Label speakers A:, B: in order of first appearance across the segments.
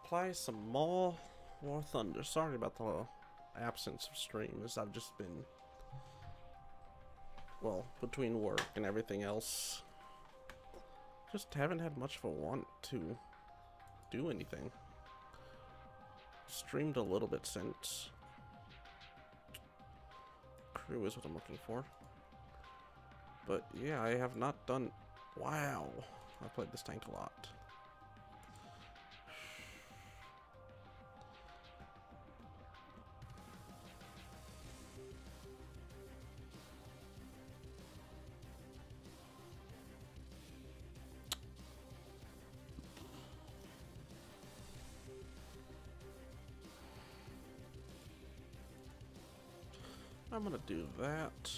A: play some more War Thunder. Sorry about the absence of streams. I've just been, well, between work and everything else, just haven't had much of a want to do anything. Streamed a little bit since. Crew is what I'm looking for. But yeah, I have not done... Wow. I played this tank a lot. I'm gonna do that.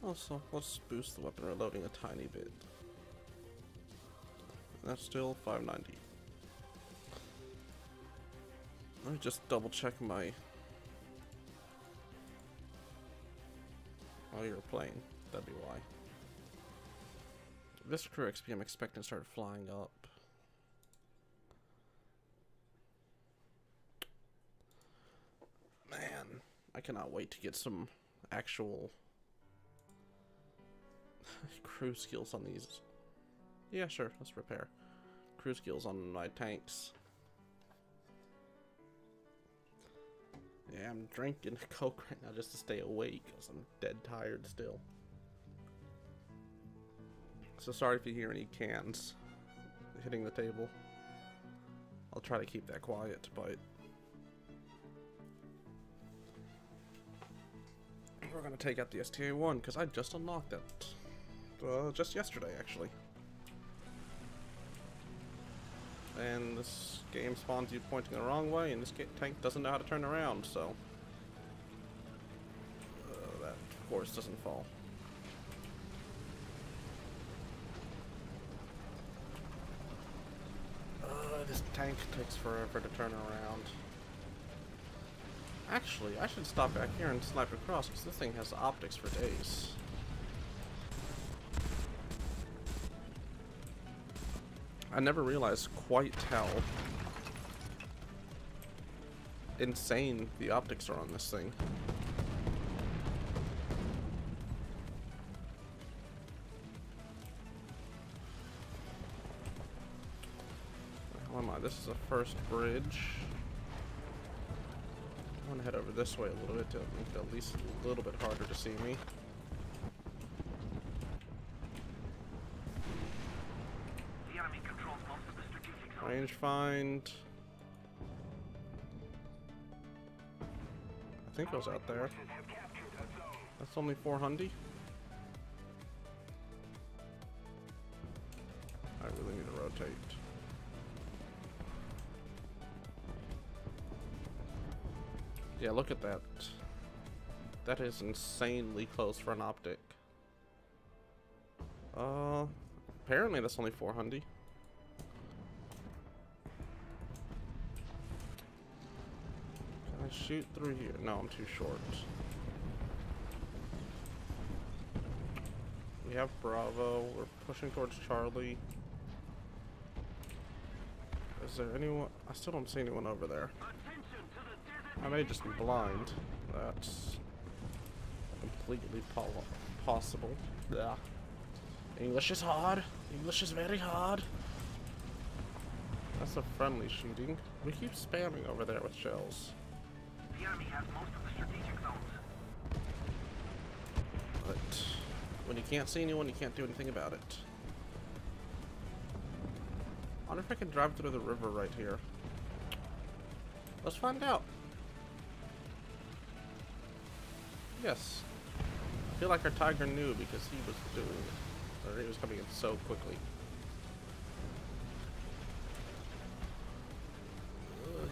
A: Also, let's boost the weapon reloading a tiny bit. That's still 590. Let me just double check my... Oh, you're playing. That'd be why. This crew XP I'm expecting to start flying up. Man, I cannot wait to get some actual crew skills on these. Yeah, sure, let's repair. Crew skills on my tanks. Yeah, I'm drinking Coke right now just to stay awake because I'm dead tired still. So sorry if you hear any cans hitting the table. I'll try to keep that quiet, but we're gonna take out the STA-1 because I just unlocked it. Just yesterday, actually. And this game spawns you pointing the wrong way, and this tank doesn't know how to turn around, so... that, of course, doesn't fall. This tank takes forever to turn around. Actually, I should stop back here and snipe across, because this thing has optics for days. I never realized quite how insane the optics are on this thing. How am I? This is the first bridge. I want to head over this way a little bit to make it at least a little bit harder to see me. Range find. I think it was out there. That's only 400. I really need to rotate. Yeah, look at that. That is insanely close for an optic. Apparently that's only 400. Shoot through here. No, I'm too short. We have Bravo. We're pushing towards Charlie. Is there anyone? I still don't see anyone over there. I may just be blind. That's completely possible. Yeah. English is hard. English is very hard. That's a friendly shooting. We keep spamming over there with shells.
B: The enemy has most of the strategic zones.
A: But when you can't see anyone, you can't do anything about it. I wonder if I can drive through the river right here. Let's find out. Yes. I feel like our Tiger knew because he was doing it. Or he was coming in so quickly.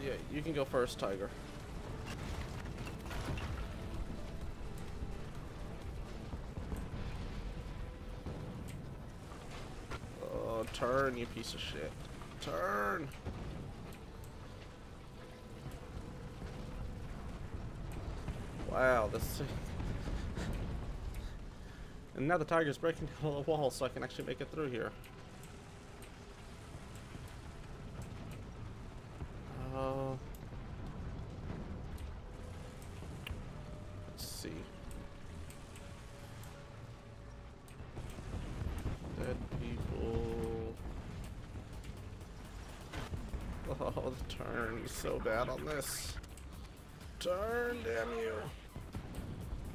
A: Yeah, you can go first, Tiger. Turn, you piece of shit. Turn! Wow, this... And now the tiger's breaking down the wall so I can actually make it through here. Let's see. Dead people. Oh, the turn is so bad on this. Turn, damn you.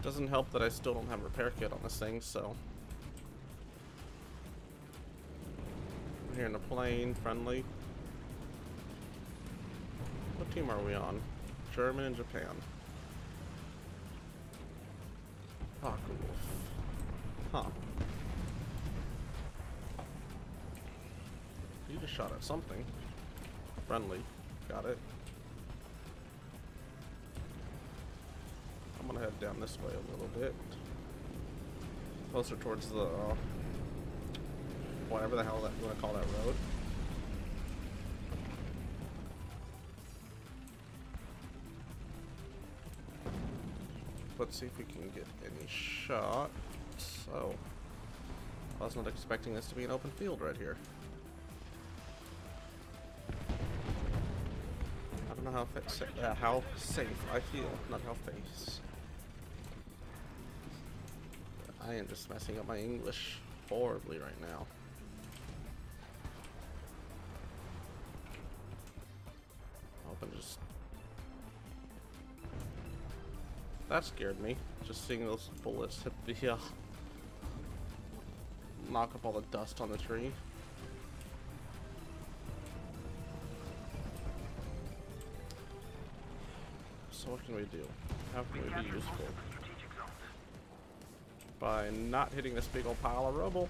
A: Doesn't help that I still don't have a repair kit on this thing, so. I'm here in a plane, friendly. What team are we on? German and Japan. Focke-Wulf. Huh. You just shot at something. Friendly. Got it. I'm gonna head down this way a little bit. Closer towards the, whatever the hell that you wanna call that road. Let's see if we can get any shots. Oh. I was not expecting this to be an open field right here. I don't know how safe I feel, not how face. I am just messing up my English horribly right now. Open just... That scared me. Just seeing those bullets hit the, knock up all the dust on the tree. So what can we do? How can we be useful? By not hitting this big old pile of rubble.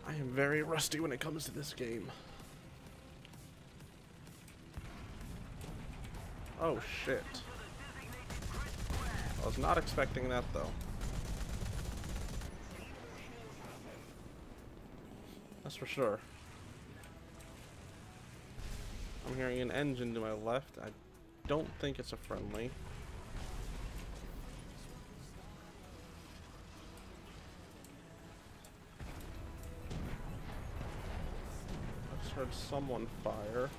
A: I am very rusty when it comes to this game. Oh shit. I was not expecting that though. That's for sure. I'm hearing an engine to my left. I don't think it's a friendly. I just heard someone fire.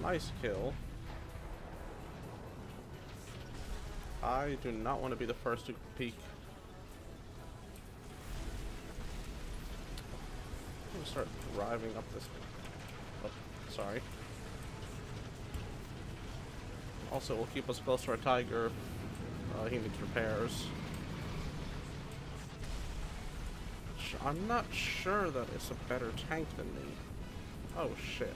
A: Nice kill. I do not want to be the first to peek. I'm gonna start driving up this. Oh, sorry. Also, will keep us close to our tiger. He needs repairs. I'm not sure that it's a better tank than me. Oh shit.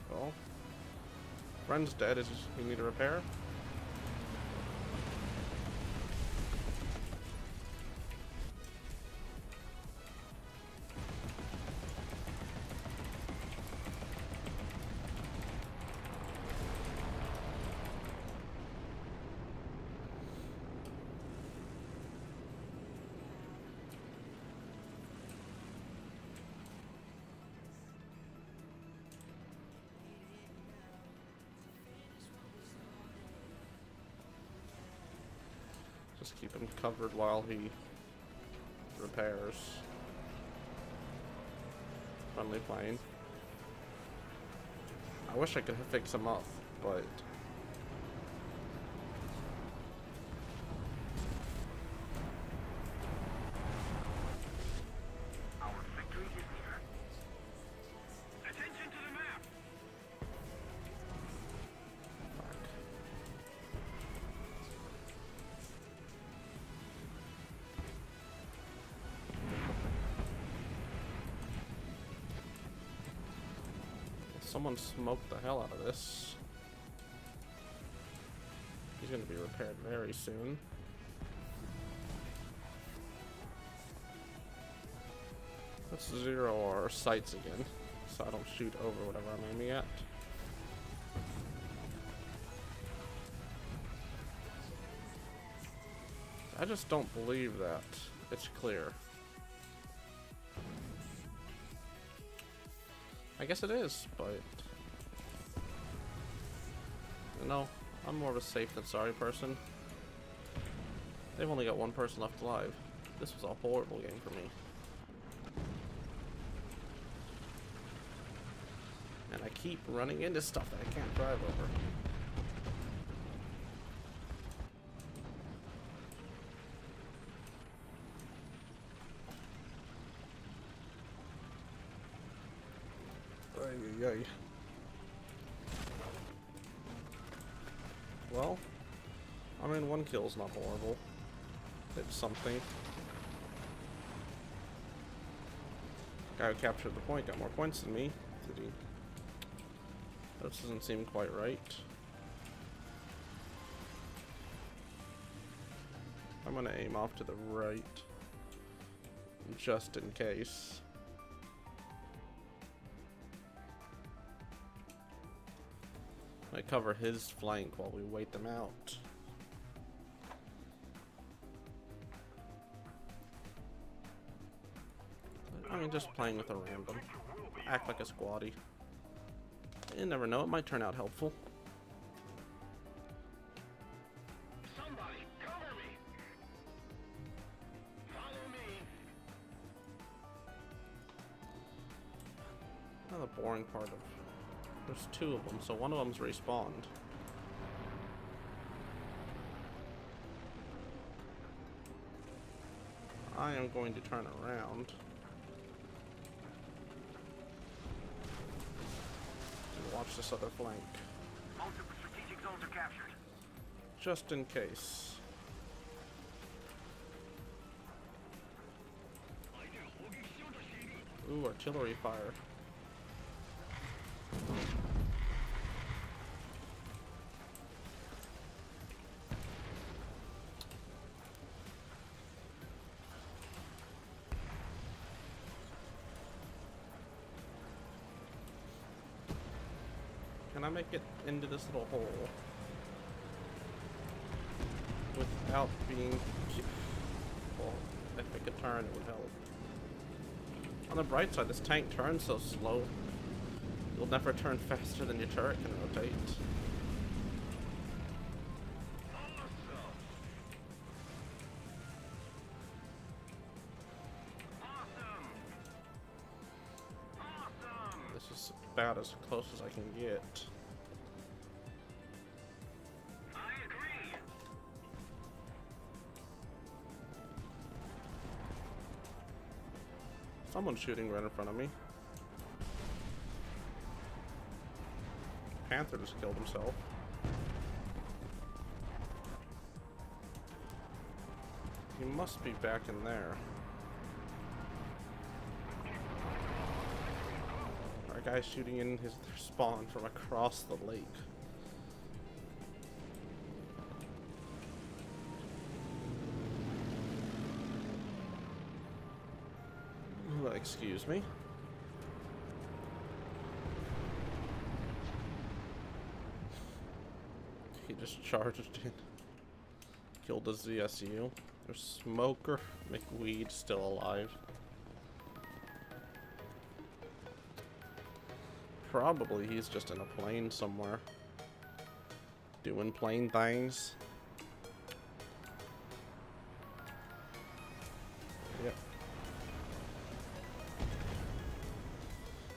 A: Well, friend's dead. Is he need a repair? Just keep him covered while he repairs. Friendly plane. I wish I could fix him up, but
B: Our victory is near. Attention to the map.
A: someone smoked the hell out of this. He's going to be repaired very soon. Let's zero our sights again, so I don't shoot over whatever I'm aiming at. I just don't believe that it's clear. I guess it is, but you know, I'm more of a safe than sorry person. They've only got one person left alive. This was a horrible game for me. And I keep running into stuff that I can't drive over. Ay, ay, ay. Well, I mean, one kill's not horrible. It's something. Guy who captured the point got more points than me. Did he? That doesn't seem quite right. I'm gonna aim off to the right, just in case. I cover his flank while we wait them out. I mean, just playing with a random. Act like a squatty. You never know, it might turn out helpful.
B: Somebody, cover me! Follow me!
A: Now the boring part of... There's two of them, so one of them's respawned. I am going to turn around. And watch this other flank.
B: Most of the strategic zones are captured.
A: Just in case. Ooh, artillery fire. Can I make it into this little hole without being... Well, if it could turn, it would help. On the bright side, this tank turns so slow, you'll never turn faster than your turret can rotate. This is about as close as I can get.
B: I agree.
A: Someone's shooting right in front of me. Panther just killed himself. He must be back in there. Our guy's shooting in their spawn from across the lake. Excuse me. He just charged in. Killed the ZSU. There's Smoker McWeed still alive. Probably he's just in a plane somewhere. Doing plane things. Yep.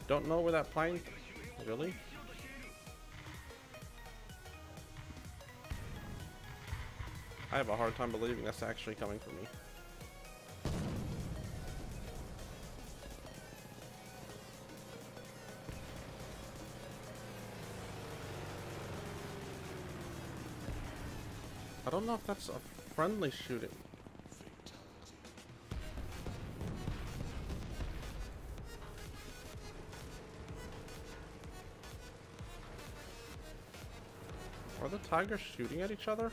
A: Don't know where that plane... Really? I have a hard time believing that's actually coming from me. I don't know if that's a friendly shooting. Are the tigers shooting at each other?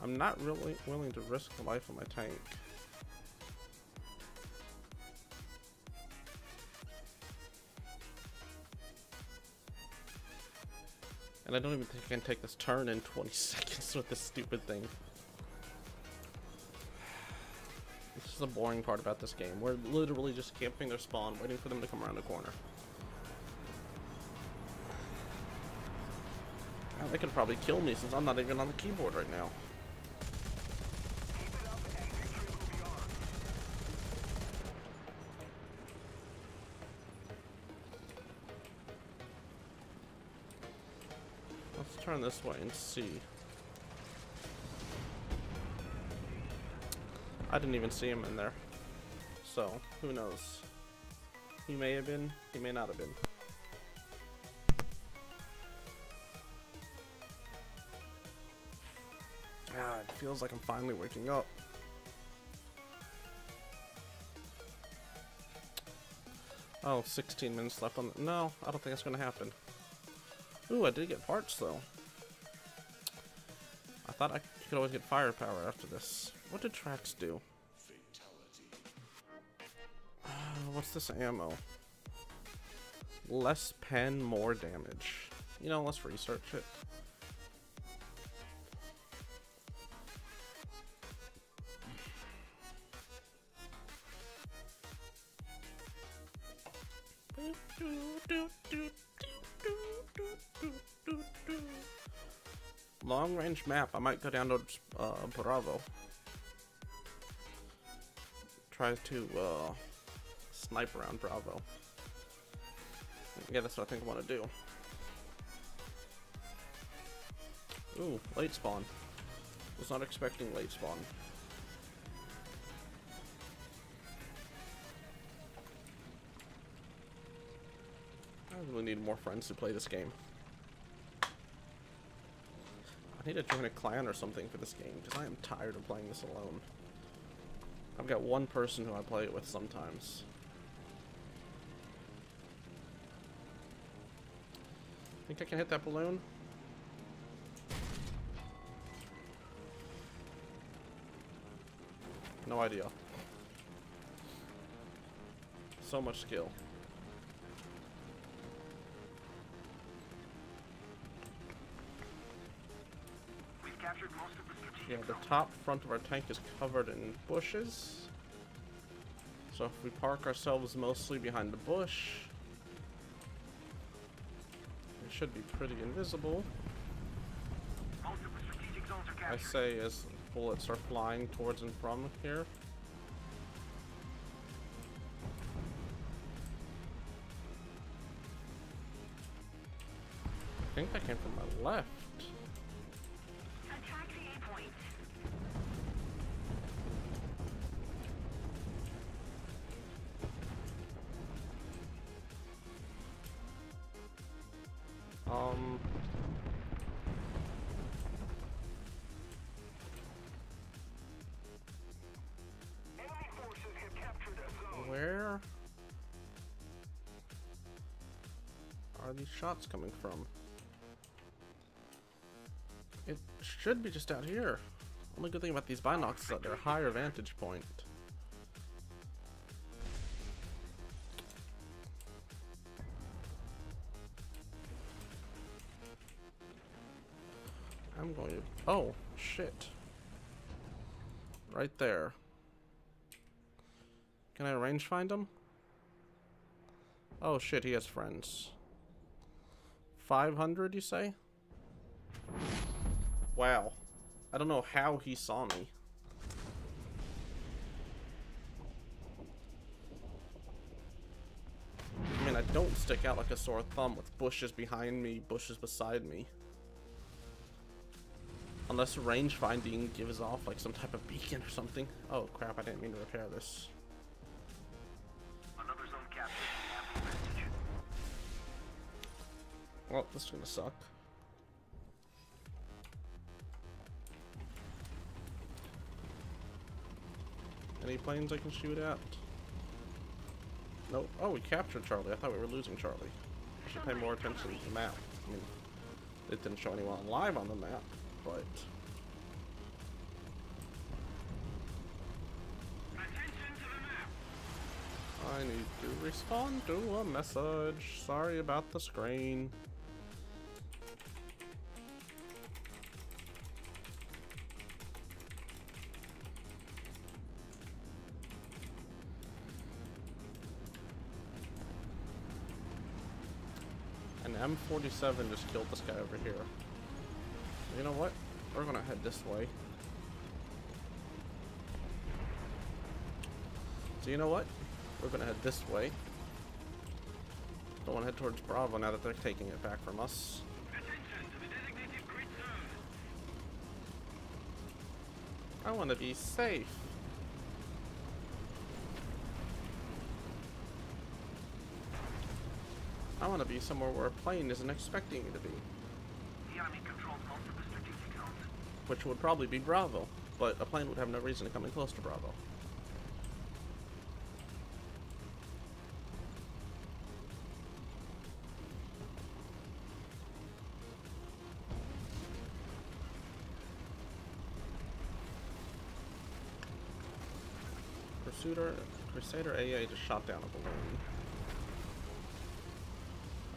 A: I'm not really willing to risk the life of my tank. And I don't even think I can take this turn in 20 seconds with this stupid thing. This is the boring part about this game. We're literally just camping their spawn, waiting for them to come around the corner. Now, they could probably kill me since I'm not even on the keyboard right now. Let's turn this way and see. I didn't even see him in there. So, who knows? He may have been, he may not have been. Ah, it feels like I'm finally waking up. Oh, 16 minutes left on the... No, I don't think that's going to happen. Ooh, I did get parts, though. I thought I could always get firepower after this. What did tracks do? What's this ammo? Less pen, more damage. You know, let's research it. Long range map. I might go down to Bravo. Try to snipe around Bravo. Yeah, that's what I think I want to do. Ooh, late spawn. Was not expecting late spawn. I really need more friends to play this game. I need to join a clan or something for this game, because I am tired of playing this alone. I've got one person who I play it with sometimes. Think I can hit that balloon? No idea. So much skill. Yeah, the top front of our tank is covered in bushes. So if we park ourselves mostly behind the bush, it should be pretty invisible. I say as bullets are flying towards and from here. I think that came from my left. Where are these shots coming from? It should be just out here. Only good thing about these binocs is that they're a higher vantage point. I'm going to... Oh, shit. Right there. Can I range find him? Oh shit, he has friends. 500, you say? Wow. I don't know how he saw me. I mean, I don't stick out like a sore thumb with bushes behind me, bushes beside me. Unless range finding gives off like some type of beacon or something. Oh crap, I didn't mean to repair this. Well, this is gonna suck. Any planes I can shoot at? Nope. Oh, we captured Charlie. I thought we were losing Charlie. I should pay more attention to the map. I mean, it didn't show anyone live on the map, but... I need to respond to a message. Sorry about the screen. An M47 just killed this guy over here. You know what? We're gonna head this way. So you know what? We're gonna head this way. Don't want to head towards Bravo now that they're taking it back from us.
B: Attention to the designated grid zone.
A: I want to be safe. I want to be somewhere where a plane isn't expecting me to be.
B: The enemy controls most of the strategic zones.
A: Which would probably be Bravo, but a plane would have no reason to come in close to Bravo. Crusader AA just shot down a balloon.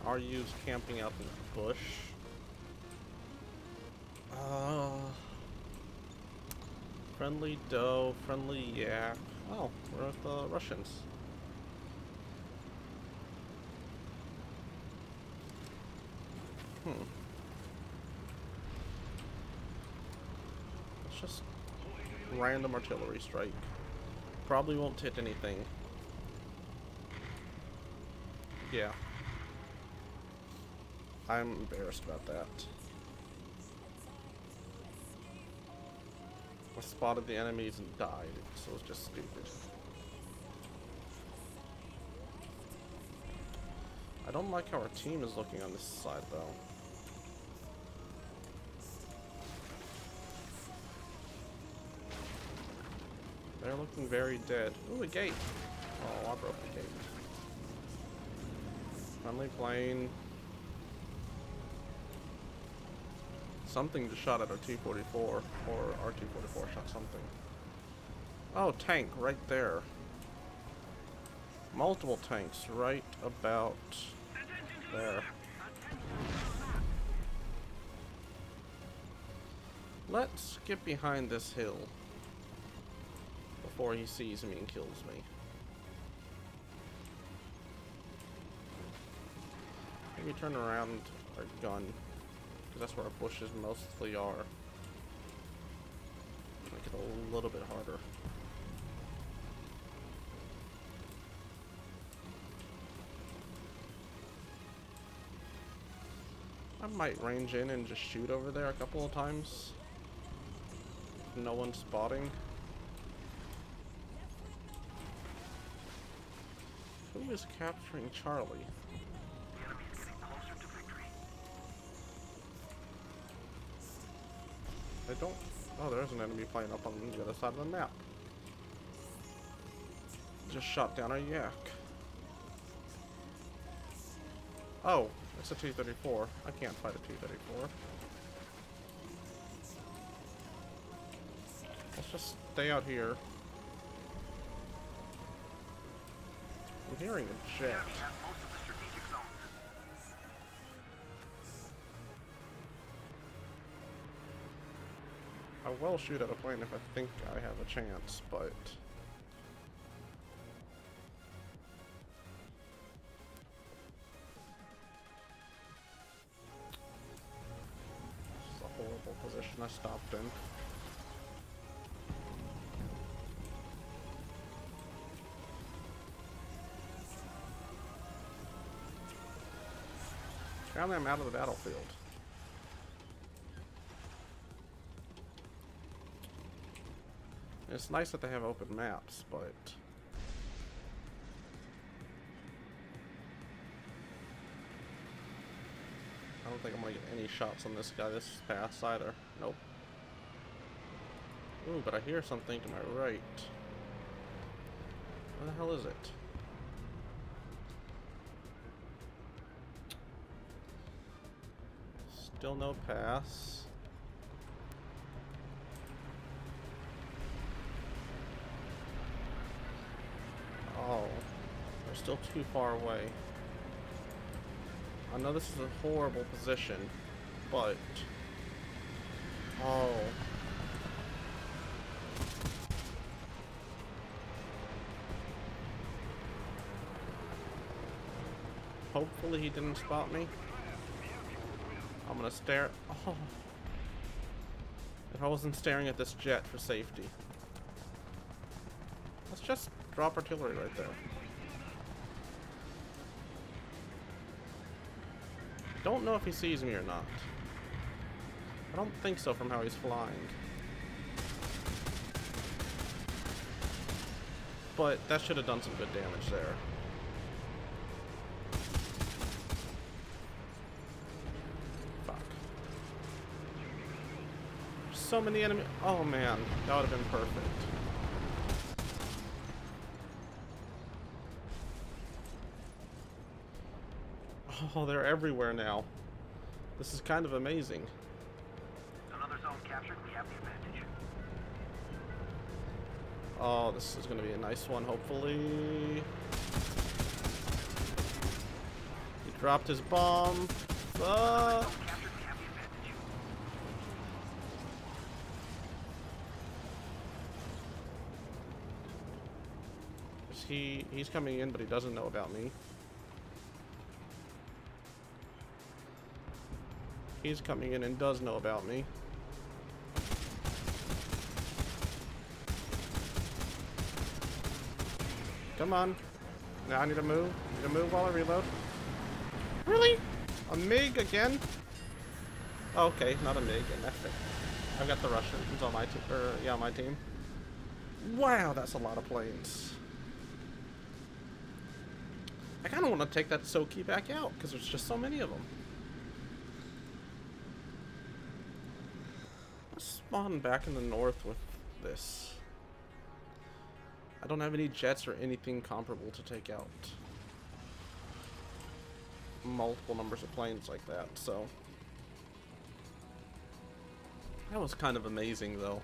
A: RU's camping out in the bush. Friendly doe, friendly yak. Oh, we're with the Russians. It's just random artillery strike. Probably won't hit anything. Yeah. I'm embarrassed about that. I spotted the enemies and died, so it was just stupid. I don't like how our team is looking on this side, though. They're looking very dead. Ooh, a gate! Oh, I broke the gate. Friendly plane. Something just shot at our T-44, or our T-44 shot something. Oh, tank right there. Multiple tanks right about there. Let's get behind this hill before he sees me and kills me. Maybe turn around our gun, because that's where our bushes mostly are. Make it a little bit harder. I might range in and just shoot over there a couple of times. No one's spotting. Who is capturing Charlie?
B: The enemy's getting closer to victory.
A: I don't... Oh, there's an enemy plane up on the other side of the map. Just shot down a yak. Oh, it's a T-34. I can't fight a T-34. Let's just stay out here. I'm hearing a jet.
B: The enemy has most of the strategic zones.
A: I will shoot at a plane if I think I have a chance, but... This is a horrible position I stopped in. Apparently I'm out of the battlefield. It's nice that they have open maps, but... I don't think I'm gonna get any shots on this guy this pass either. Nope. Ooh, but I hear something to my right. Where the hell is it? Still no pass. Oh, they're still too far away. I know this is a horrible position, but... Oh. Hopefully he didn't spot me. I'm gonna stare. Oh. If I wasn't staring at this jet for safety. Let's just drop artillery right there. Don't know if he sees me or not. I don't think so from how he's flying. But that should have done some good damage there. Fuck. So many enemies. Oh man, that would have been perfect. Oh, they're everywhere now. This is kind of amazing.
B: Another zone captured. We have the advantage.
A: Oh, this is going to be a nice one, hopefully. He dropped his bomb.
B: Captured. We have the advantage.
A: He's coming in, but he doesn't know about me. He's coming in and does know about me. Come on. Now I need to move. Need to move while I reload. Really? A MiG again? Okay, not a MiG, an F. I've got the Russians on my team. Yeah, my team. Wow, that's a lot of planes. I kind of want to take that Soki back out because there's just so many of them. Let's spawn back in the north with this. I don't have any jets or anything comparable to take out multiple numbers of planes like that, so that was kind of amazing though.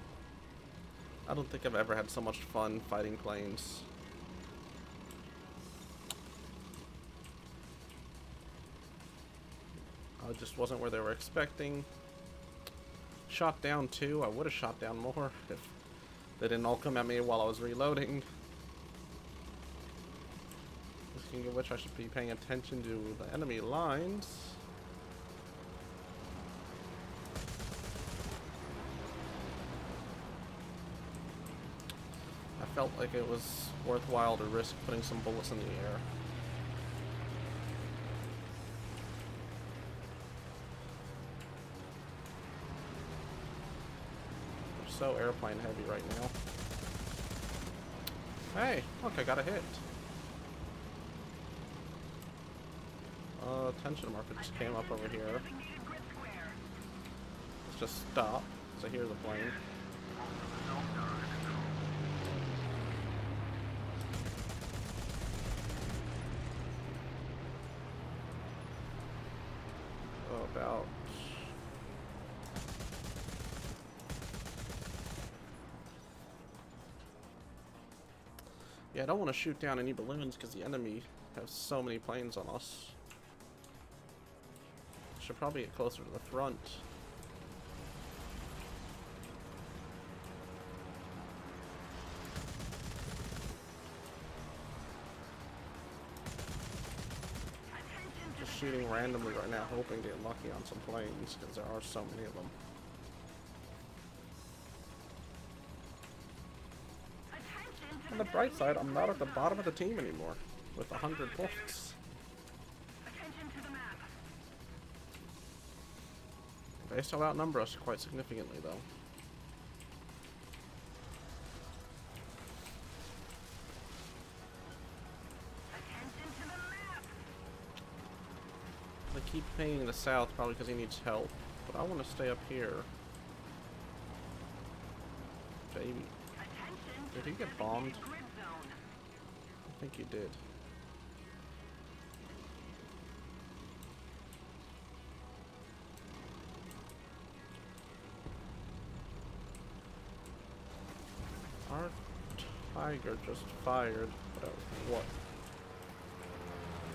A: I don't think I've ever had so much fun fighting planes. I just wasn't where they were expecting. Shot down two. I would have shot down more if they didn't all come at me while I was reloading. Speaking of which, I should be paying attention to the enemy lines. I felt like it was worthwhile to risk putting some bullets in the air. They're so airplane heavy right now. Hey, look, I got a hit. Tension marker just came up over here. Let's just stop. So here's a plane. Oh, about. Yeah, I don't want to shoot down any balloons because the enemy has so many planes on us. Should probably get closer to the front. Just shooting randomly right now, hoping to get lucky on some planes, because there are so many of them. On the bright side, I'm not at the bottom of the team anymore, with 100 points. They still outnumber us quite significantly, though. They keep paying the south, probably because he needs help. But I want to stay up here. Baby. Did he get bombed? I think he did. Our Tiger just fired, but what?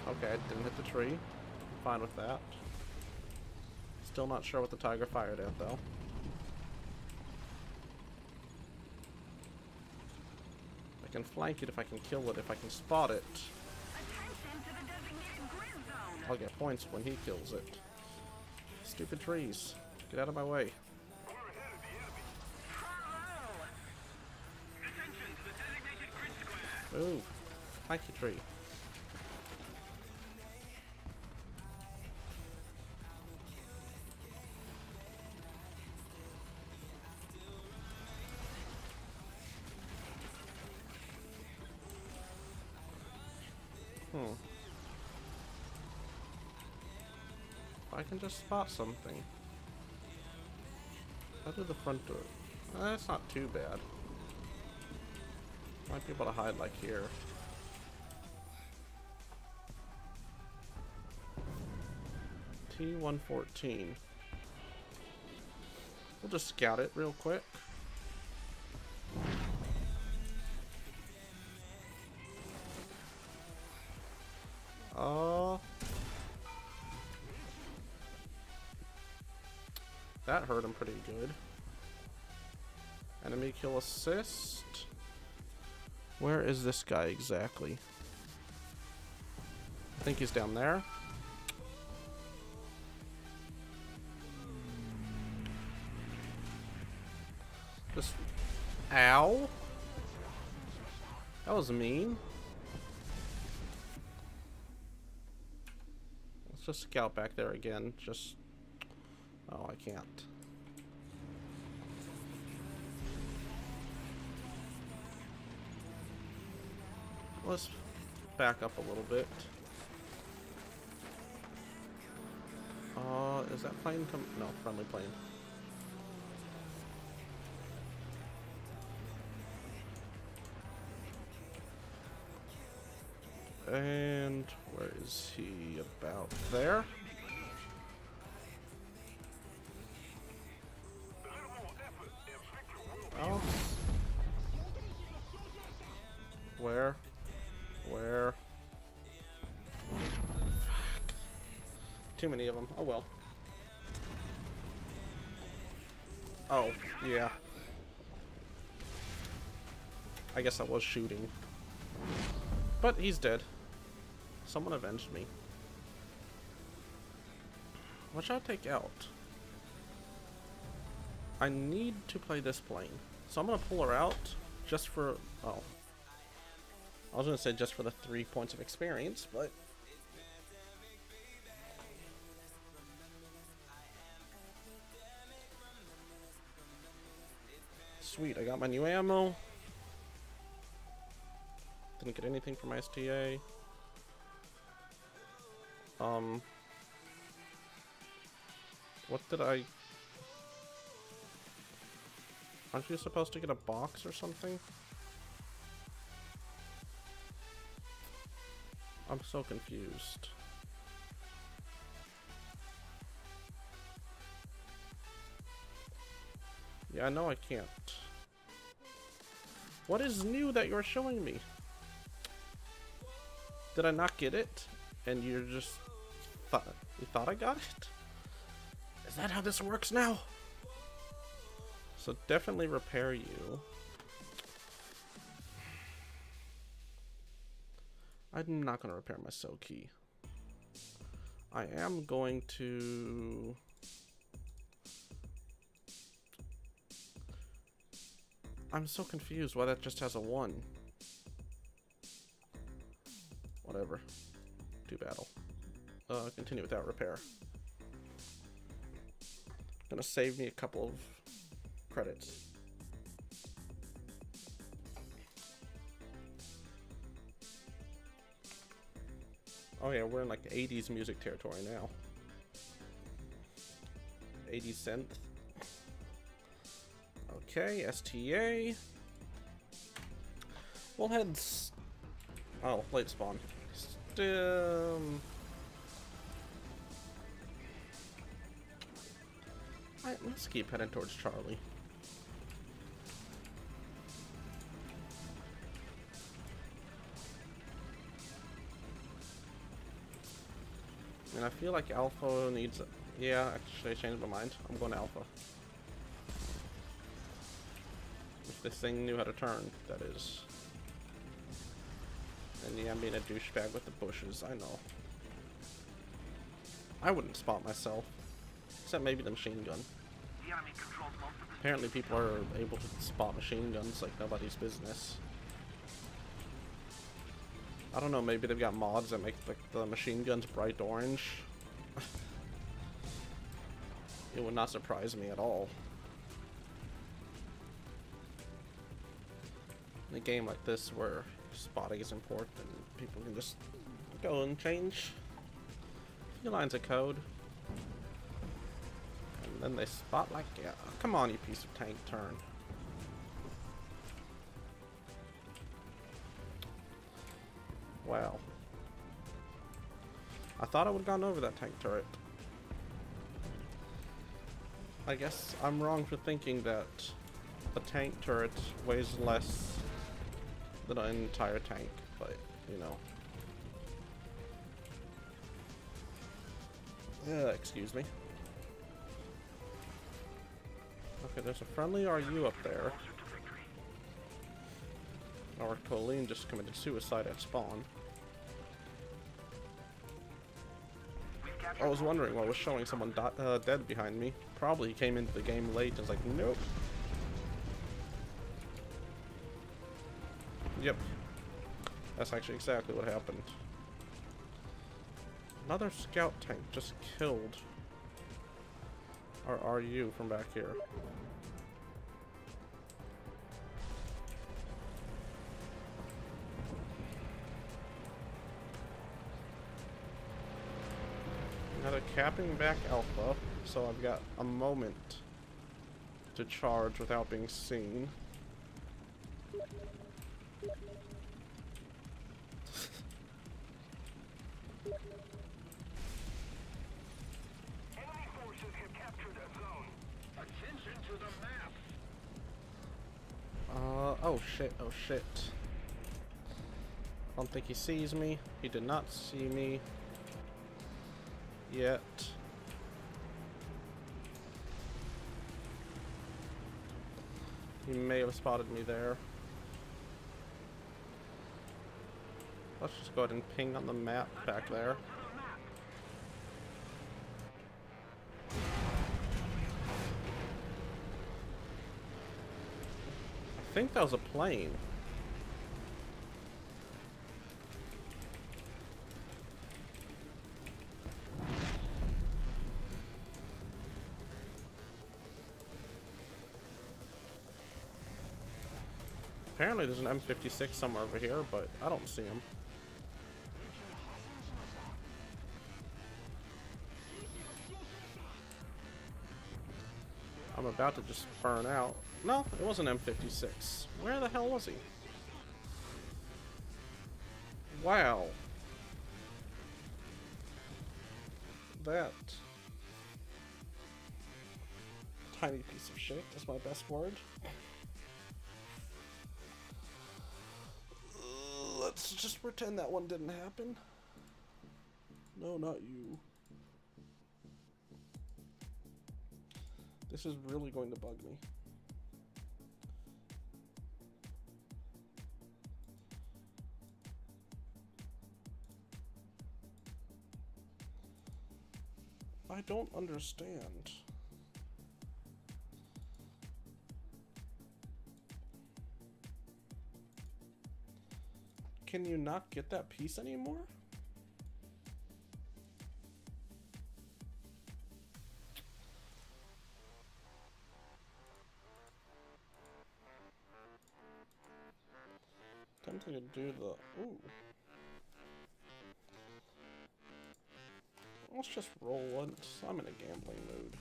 A: Okay, it didn't hit the tree. I'm fine with that. Still not sure what the Tiger fired at, though. I can flank it if I can kill it, if I can spot it. I'll get points when he kills it. Stupid trees. Get out of my way. Move. Thank you, tree. I can just spot something. How do the front door? That's not too bad. Might be able to hide like here. T-114. We'll just scout it real quick. That hurt him pretty good. Enemy kill assist. Where is this guy exactly? I think he's down there. Just... Ow! That was mean. Let's just scout back there again. Just... Oh, I can't. Let's back up a little bit. Is that plane come? No, friendly plane. And where is he? About there. Oh. Where? Where? Fuck. Too many of them. Oh well. Oh, yeah. I guess I was shooting. But he's dead. Someone avenged me. What should I take out? I need to play this plane. So I'm gonna pull her out just for... Oh. I was gonna say just for the 3 points of experience, but... Sweet, I got my new ammo. Didn't get anything from my STA. What did I... Aren't you supposed to get a box or something? I'm so confused. Yeah, I know I can't. What is new that you're showing me? Did I not get it? And you're just... You thought I got it? Is that how this works now? So definitely repair you. I'm not going to repair my cell key. I am going to... I'm so confused why that just has a 1. Whatever. Do battle. Continue without repair. Gonna save me a couple of credits. Oh yeah, we're in like 80s music territory now. 80s synth. Okay, STA. We'll head... Oh, late spawn. Alright, let's keep heading towards Charlie. And I feel like Alpha needs... Yeah, actually I changed my mind. I'm going Alpha. If this thing knew how to turn, that is. And yeah, I'm being a douchebag with the bushes, I know. I wouldn't spot myself. Except maybe the machine gun.
B: The enemy controls most of the
A: Apparently people are able to spot machine guns like nobody's business. I don't know, maybe they've got mods that make the machine guns bright orange. It would not surprise me at all. In a game like this where spotting is important, people can just go and change a few lines of code. And then they spot like, yeah, come on you piece of tank, turn. Wow. I thought I would have gone over that tank turret. I guess I'm wrong for thinking that a tank turret weighs less than an entire tank, but, you know. Excuse me. Okay, there's a friendly RU up there. Or Colleen just committed suicide at spawn. I was wondering why I was showing someone dead behind me. Probably he came into the game late and was like, nope. Yep. That's actually exactly what happened. Another scout tank just killed our RU from back here. Now they're capping back Alpha, so I've got a moment to charge without being seen.
B: enemy forces have captured a zone. Attention to the map.
A: Oh shit, oh shit. I don't think he sees me. He did not see me. Yet. He may have spotted me there. Let's just go ahead and ping on the map back there. I think that was a plane. Apparently there's an M56 somewhere over here, but I don't see him. I'm about to just burn out. No, it wasn't M56. Where the hell was he? Wow. That tiny piece of shit is my best word. Let's just pretend that one didn't happen. No, not you. This is really going to bug me. I don't understand. Can you not get that piece anymore? Tempting to do the... Ooh. Let's just roll once. I'm in a gambling mood.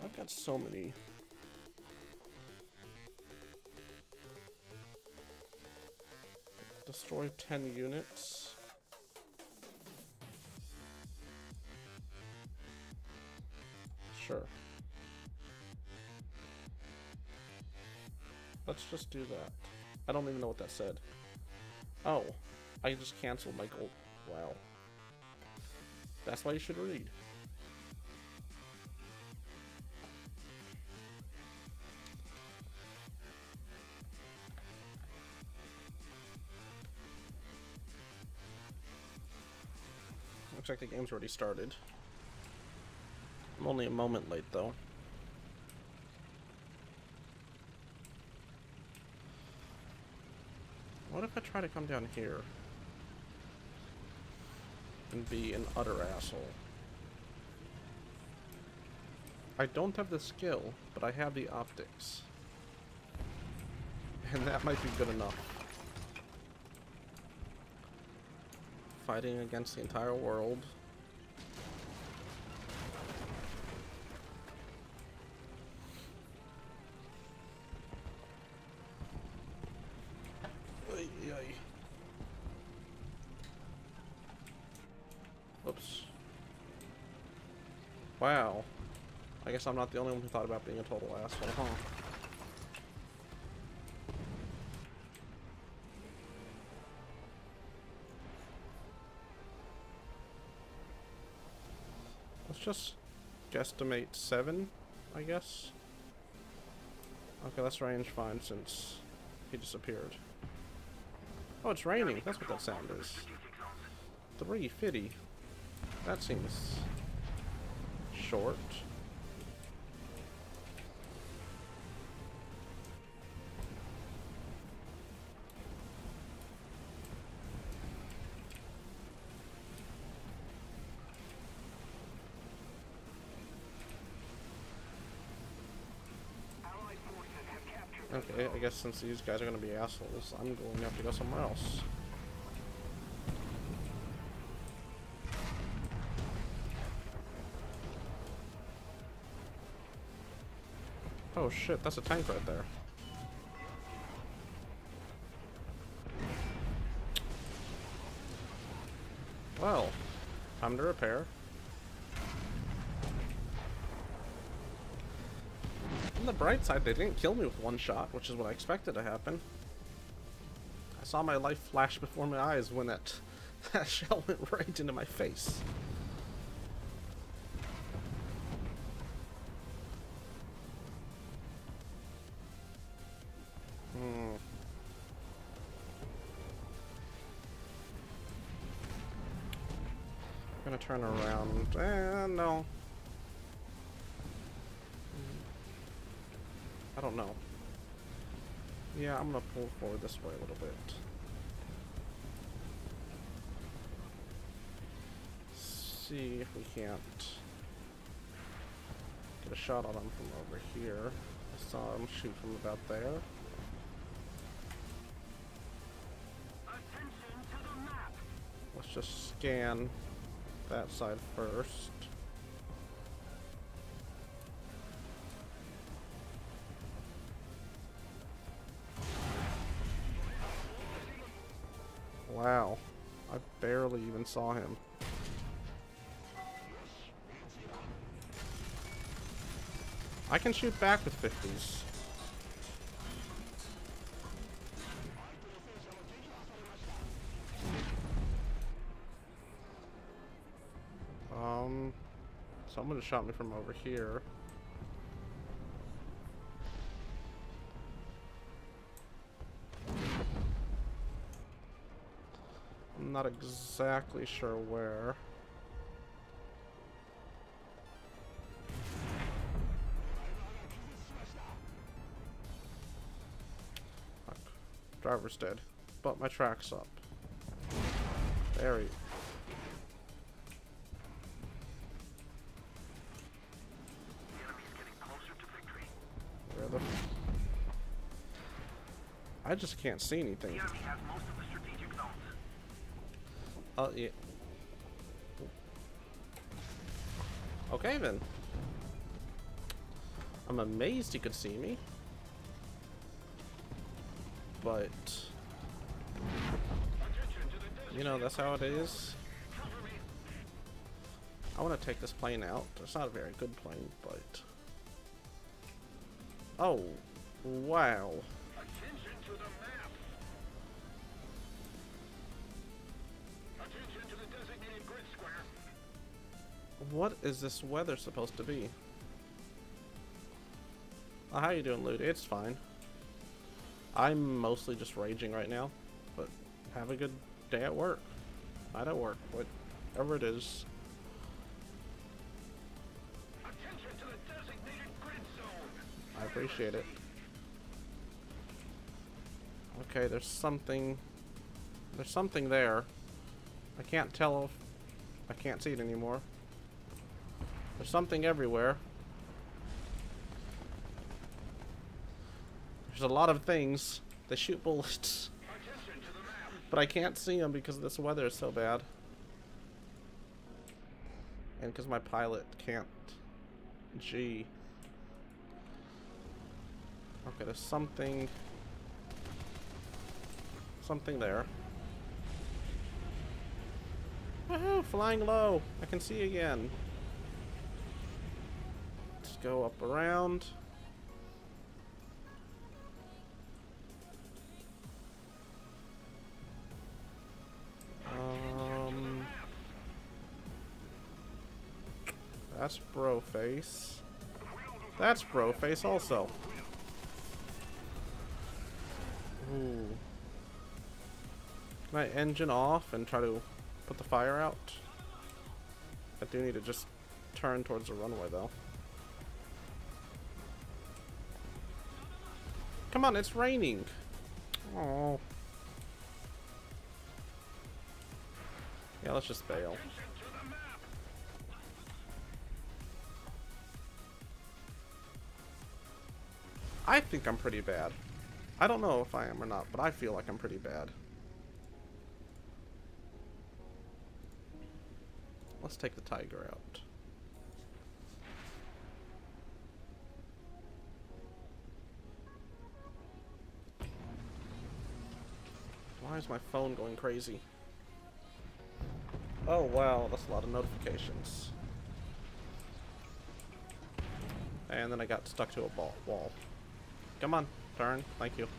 A: I've got so many... Destroy 10 units. Sure. Let's just do that. I don't even know what that said. Oh, I just canceled my gold. Wow. That's why you should read. Looks like the game's already started. I'm only a moment late, though. What if I try to come down here and be an utter asshole? I don't have the skill, but I have the optics. And that might be good enough. Fighting against the entire world. Oy, oy. Whoops. Wow. I guess I'm not the only one who thought about being a total asshole, huh? Let's just guesstimate 7, I guess. Okay, that's range fine since he disappeared. Oh, it's raining. That's what that sound is. 350. That seems short. Okay, I guess since these guys are going to be assholes, I'm going to have to go somewhere else. Oh shit, that's a tank right there. Well, time to repair. On the bright side, they didn't kill me with one shot, which is what I expected to happen. I saw my life flash before my eyes when that shell went right into my face. I'm gonna turn around. No. I don't know. Yeah, I'm gonna pull forward this way a little bit. See if we can't get a shot on him from over here. I saw him shoot from about there.
B: Attention to the map.
A: Let's just scan that side first. Wow, I barely even saw him. I can shoot back with 50s. Someone just shot me from over here. I'm not exactly sure where. Fuck. Driver's dead, but my track's up. There he. I just can't see anything.
B: The enemy has most of the strategic zones.
A: Oh, yeah. Okay, then. I'm amazed he could see me. But... you know, that's how it is. I want to take this plane out. It's not a very good plane, but... oh, wow.
B: Attention to the map. Attention to the designated grid square.
A: What is this weather supposed to be? How you doing, Lude? It's fine. I'm mostly just raging right now, but have a good day at work. Night at work. wherever it is.
B: Attention to the designated grid zone.
A: I appreciate it. Okay, there's something there. I can't tell if I can't see it anymore. There's something everywhere. There's a lot of things. They shoot bullets.
B: Attention to the map.
A: But I can't see them because this weather is so bad. And because my pilot can't. Gee. Okay, there's something there. Woohoo! Flying low! I can see again. Let's go up around. That's Broface. That's Broface also. Ooh. Can I engine off and try to put the fire out? I do need to just turn towards the runway though. Come on, it's raining. Oh. Yeah, let's just bail. I think I'm pretty bad. I don't know if I am or not, but I feel like I'm pretty bad. Let's take the Tiger out. Why is my phone going crazy? Oh wow, that's a lot of notifications. And then I got stuck to a wall. Come on, turn. Thank you.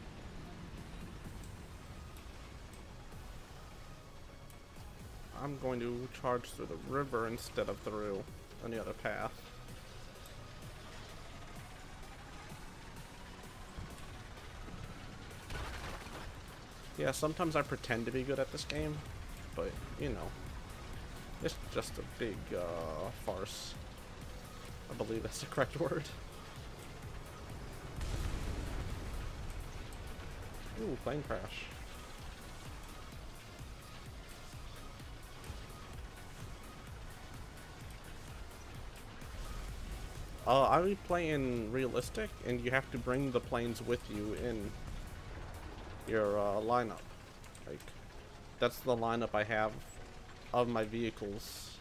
A: I'm going to charge through the river instead of through any other path. Yeah, sometimes I pretend to be good at this game, but, you know, it's just a big farce. I believe that's the correct word. Ooh, plane crash. I be playing realistic, and you have to bring the planes with you in your lineup. Like, that's the lineup I have of my vehicles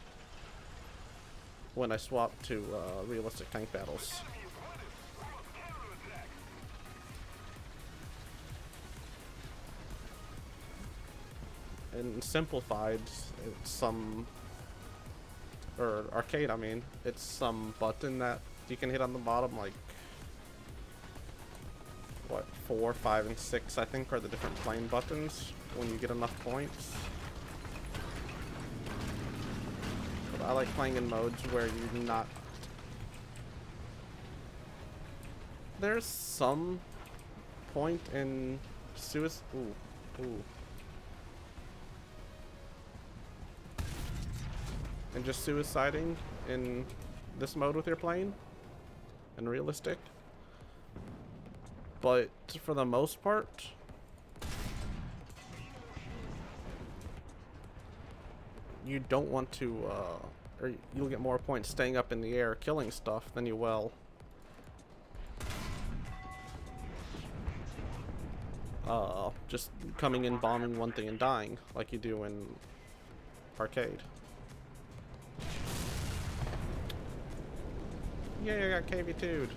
A: when I swap to realistic tank battles. In simplified, it's some, or arcade I mean, it's some button that you can hit on the bottom, like, what, 4, 5, and 6 I think are the different plane buttons when you get enough points. But I like playing in modes where you're not... There's some point in suicide... Ooh. And just suiciding in this mode with your plane and realistic, but for the most part you don't want to or you'll get more points staying up in the air killing stuff than you will just coming in, bombing one thing and dying like you do in arcade. Yeah, I got KV2'd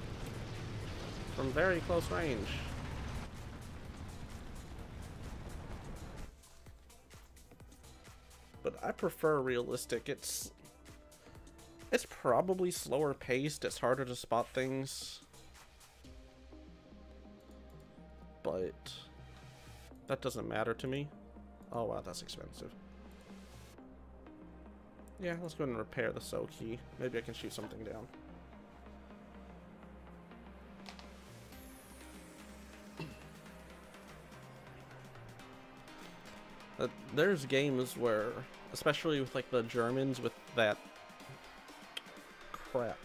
A: from very close range. But I prefer realistic. It's probably slower paced, it's harder to spot things. But that doesn't matter to me. Oh wow, that's expensive. Yeah, let's go ahead and repair the SO key. Maybe I can shoot something down. There's games where, especially with like the Germans with that crap.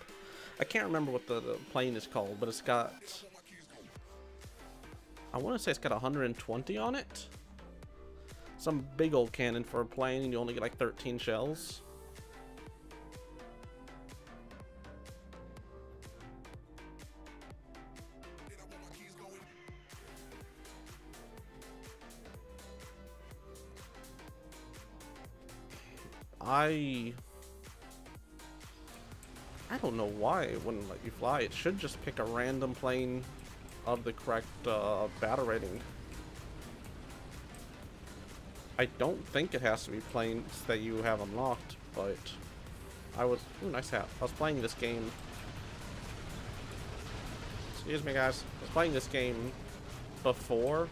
A: I can't remember what the plane is called, but it's got, I want to say it's got 120 on it. Some big old cannon for a plane, and you only get like 13 shells. I don't know why it wouldn't let you fly. It should just pick a random plane of the correct battle rating. I don't think it has to be planes that you have unlocked, but I was... Ooh, nice hat. I was playing this game... Excuse me, guys. I was playing this game before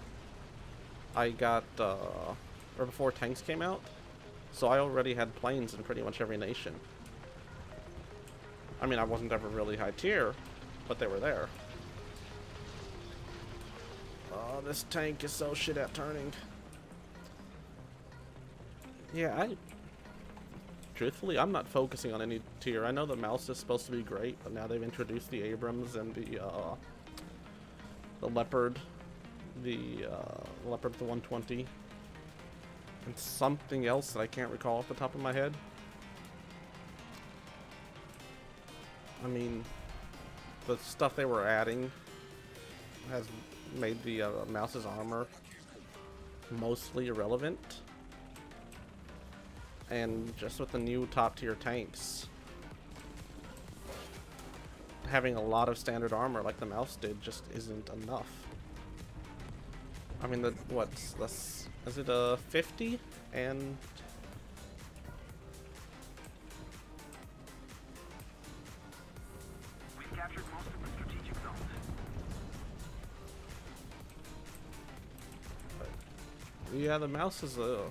A: I got... or before tanks came out. So I already had planes in pretty much every nation. I mean, I wasn't ever really high tier, but they were there. Oh, this tank is so shit at turning. Yeah, truthfully, I'm not focusing on any tier. I know the mouse is supposed to be great, but now they've introduced the Abrams and the Leopard. The Leopard with the 120. And something else that I can't recall off the top of my head. I mean, the stuff they were adding has made the mouse's armor mostly irrelevant. And just with the new top tier tanks, having a lot of standard armor like the mouse did just isn't enough. I mean, the what's this? Is it a 50? And
B: We've captured most of the strategic zones.
A: yeah, the mouse is a...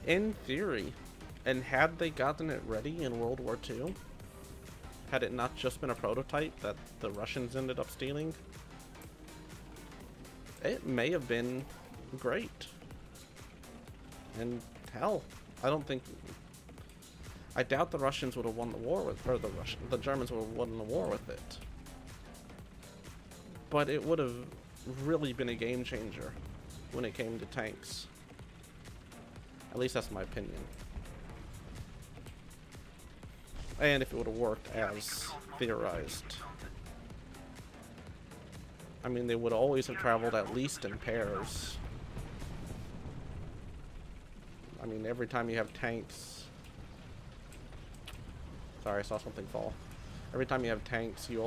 A: In theory, and had they gotten it ready in World War II, had it not just been a prototype that the Russians ended up stealing, it may have been great. And hell, I doubt the Russians would have won the war with, or the Germans would have won the war with it. But it would have really been a game changer when it came to tanks. At least that's my opinion. And if it would have worked as theorized. I mean, they would always have traveled at least in pairs. I mean, every time you have tanks... Sorry, I saw something fall. Every time you have tanks, you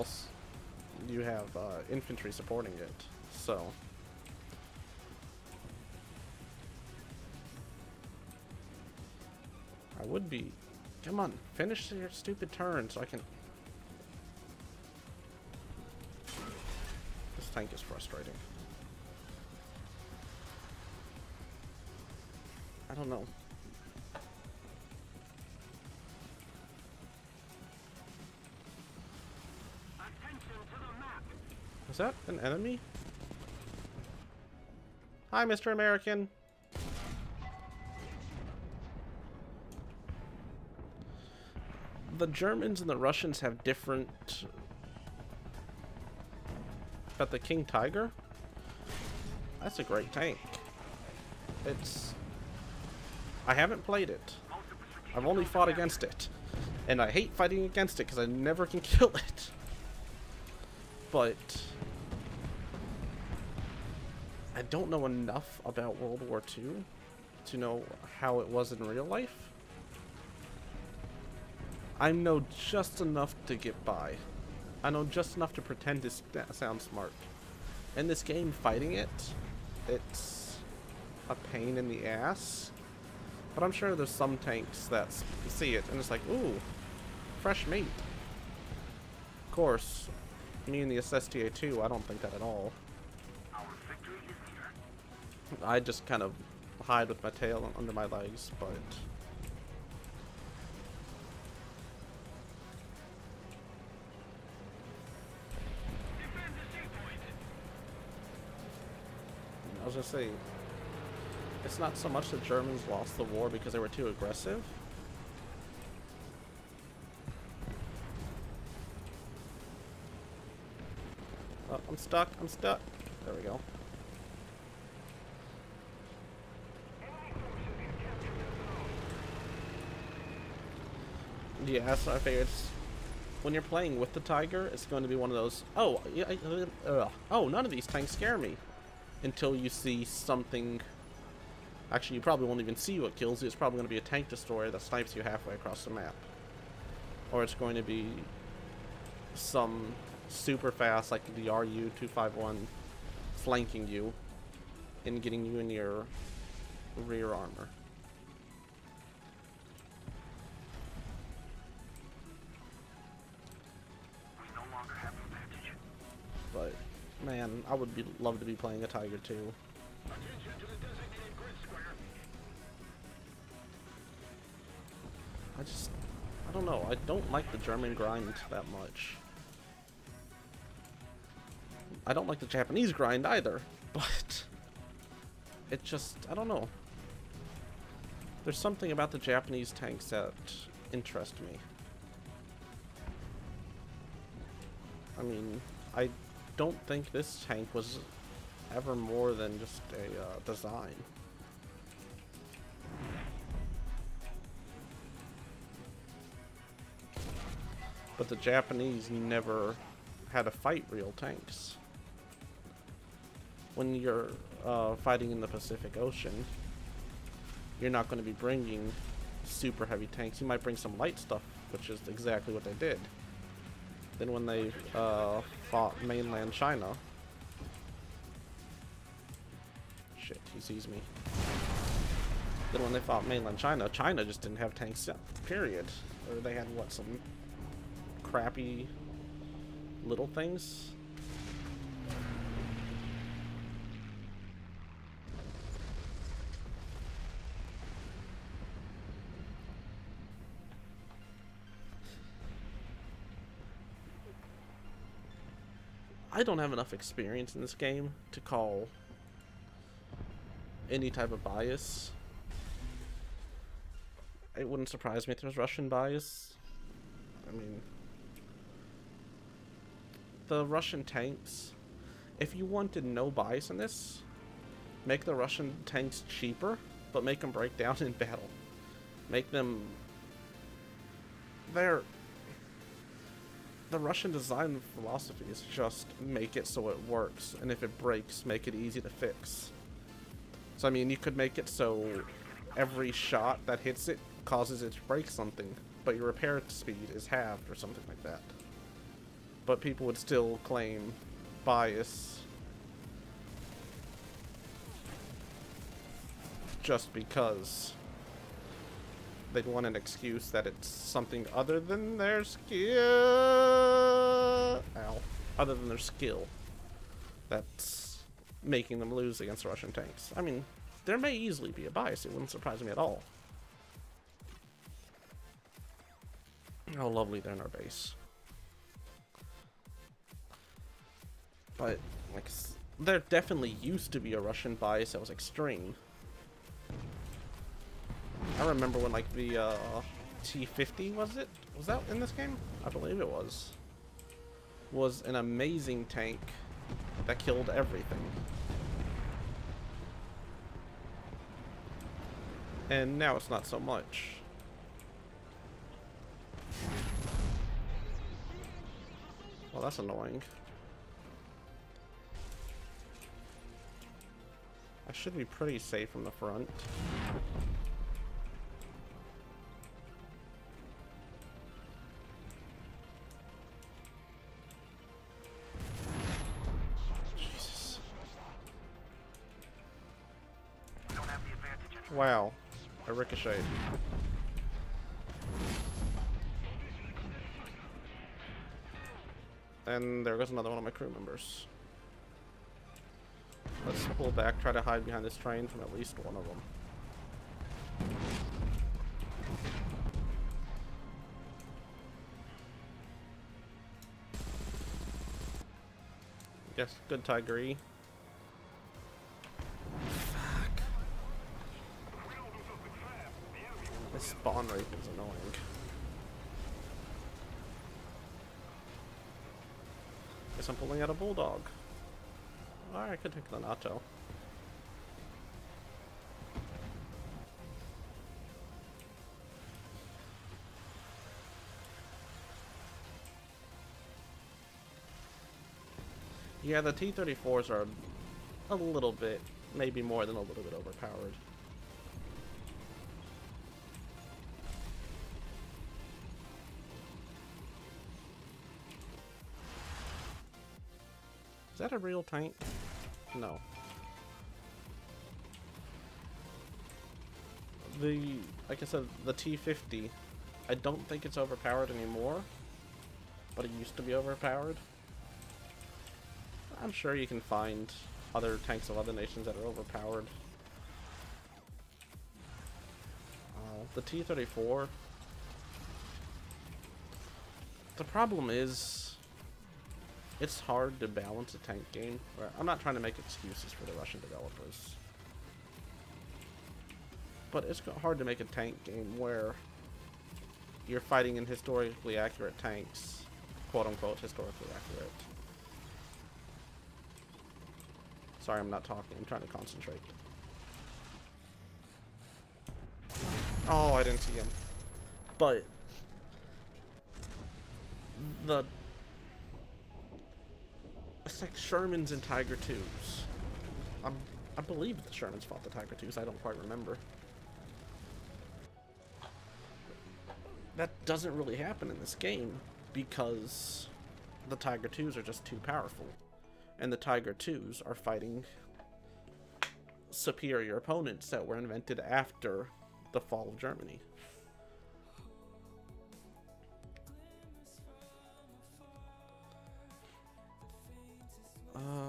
A: have infantry supporting it. So... I would be... Come on, finish your stupid turn so I can... This tank is frustrating. I don't know. Is that an enemy? Hi, Mr. American. The Germans and the Russians have different... But the King Tiger? That's a great tank. It's... I haven't played it. I've only fought against it. And I hate fighting against it because I never can kill it. But... I don't know enough about World War II to know how it was in real life. I know just enough to get by. I know just enough to pretend to sound smart. In this game, fighting it, it's a pain in the ass. But I'm sure there's some tanks that see it and it's like, ooh, fresh meat. Of course, me and the SSTA-2, I don't think that at all.
B: Our victory is near.
A: I just kind of hide with my tail under my legs, but... I was gonna say, it's not so much the Germans lost the war because they were too aggressive. Oh, I'm stuck. I'm stuck. There we go. Yeah, so I figured when you're playing with the Tiger, it's going to be one of those, oh, yeah, oh, none of these tanks scare me. Until you see something. Actually, you probably won't even see what kills you. It's probably going to be a tank destroyer that snipes you halfway across the map. Or it's going to be some super fast, like the RU-251, flanking you and getting you in your rear armor.
B: We no longer have the advantage.
A: But man, I would love to be playing a Tiger too.
B: Attention to the designated grid square.
A: I don't know. I don't like the German grind that much. I don't like the Japanese grind either, but it just, I don't know. There's something about the Japanese tanks that interest me. I mean, I don't think this tank was ever more than just a design. But the Japanese never had to fight real tanks. When you're fighting in the Pacific Ocean, you're not going to be bringing super heavy tanks. You might bring some light stuff, which is exactly what they did. Then when they fought mainland China... Shit, he sees me. Then when they fought mainland China, China just didn't have tanks, period. Or they had, what, some crappy little things? I don't have enough experience in this game to call any type of bias. It wouldn't surprise me if there's Russian bias. I mean, the Russian tanks, if you wanted no bias in this, make the Russian tanks cheaper, but make them break down in battle. Make them... The Russian design philosophy is just make it so it works, and if it breaks, make it easy to fix. So I mean, you could make it so every shot that hits it causes it to break something, but your repair speed is halved or something like that. But people would still claim bias just because they'd want an excuse that it's something other than their skill. Ow. Other than their skill that's making them lose against Russian tanks. I mean, there may easily be a bias. It wouldn't surprise me at all. How lovely they're in our base. But, like, there definitely used to be a Russian bias that was extreme. I remember when, like, the T-50, was it? Was that in this game? I believe it was. Was an amazing tank that killed everything. And now it's not so much. Well, that's annoying. I should be pretty safe from the front. Jesus.
B: We don't have the advantage anymore.
A: Wow. I ricocheted. And there goes another one of my crew members. Let's pull back, try to hide behind this train from at least one of them. Yes, good Tiger E. Fuck. This spawn rate is annoying. Guess I'm pulling out a bulldog. Alright, I could take the Nato. Yeah, the T-34s are a little bit, maybe more than a little bit overpowered. Is that a real tank? No. Like I said, the T-50, I don't think it's overpowered anymore, but it used to be overpowered. I'm sure you can find other tanks of other nations that are overpowered. The T-34, the problem is, it's hard to balance a tank game. I'm not trying to make excuses for the Russian developers, but it's hard to make a tank game where you're fighting in historically accurate tanks, quote-unquote historically accurate. Sorry, I'm not talking. I'm trying to concentrate. Oh, I didn't see him. But it's like Shermans and Tiger IIs. I believe the Shermans fought the Tiger IIs. I don't quite remember. That doesn't really happen in this game because the Tiger IIs are just too powerful. And the Tiger IIs are fighting superior opponents that were invented after the fall of Germany.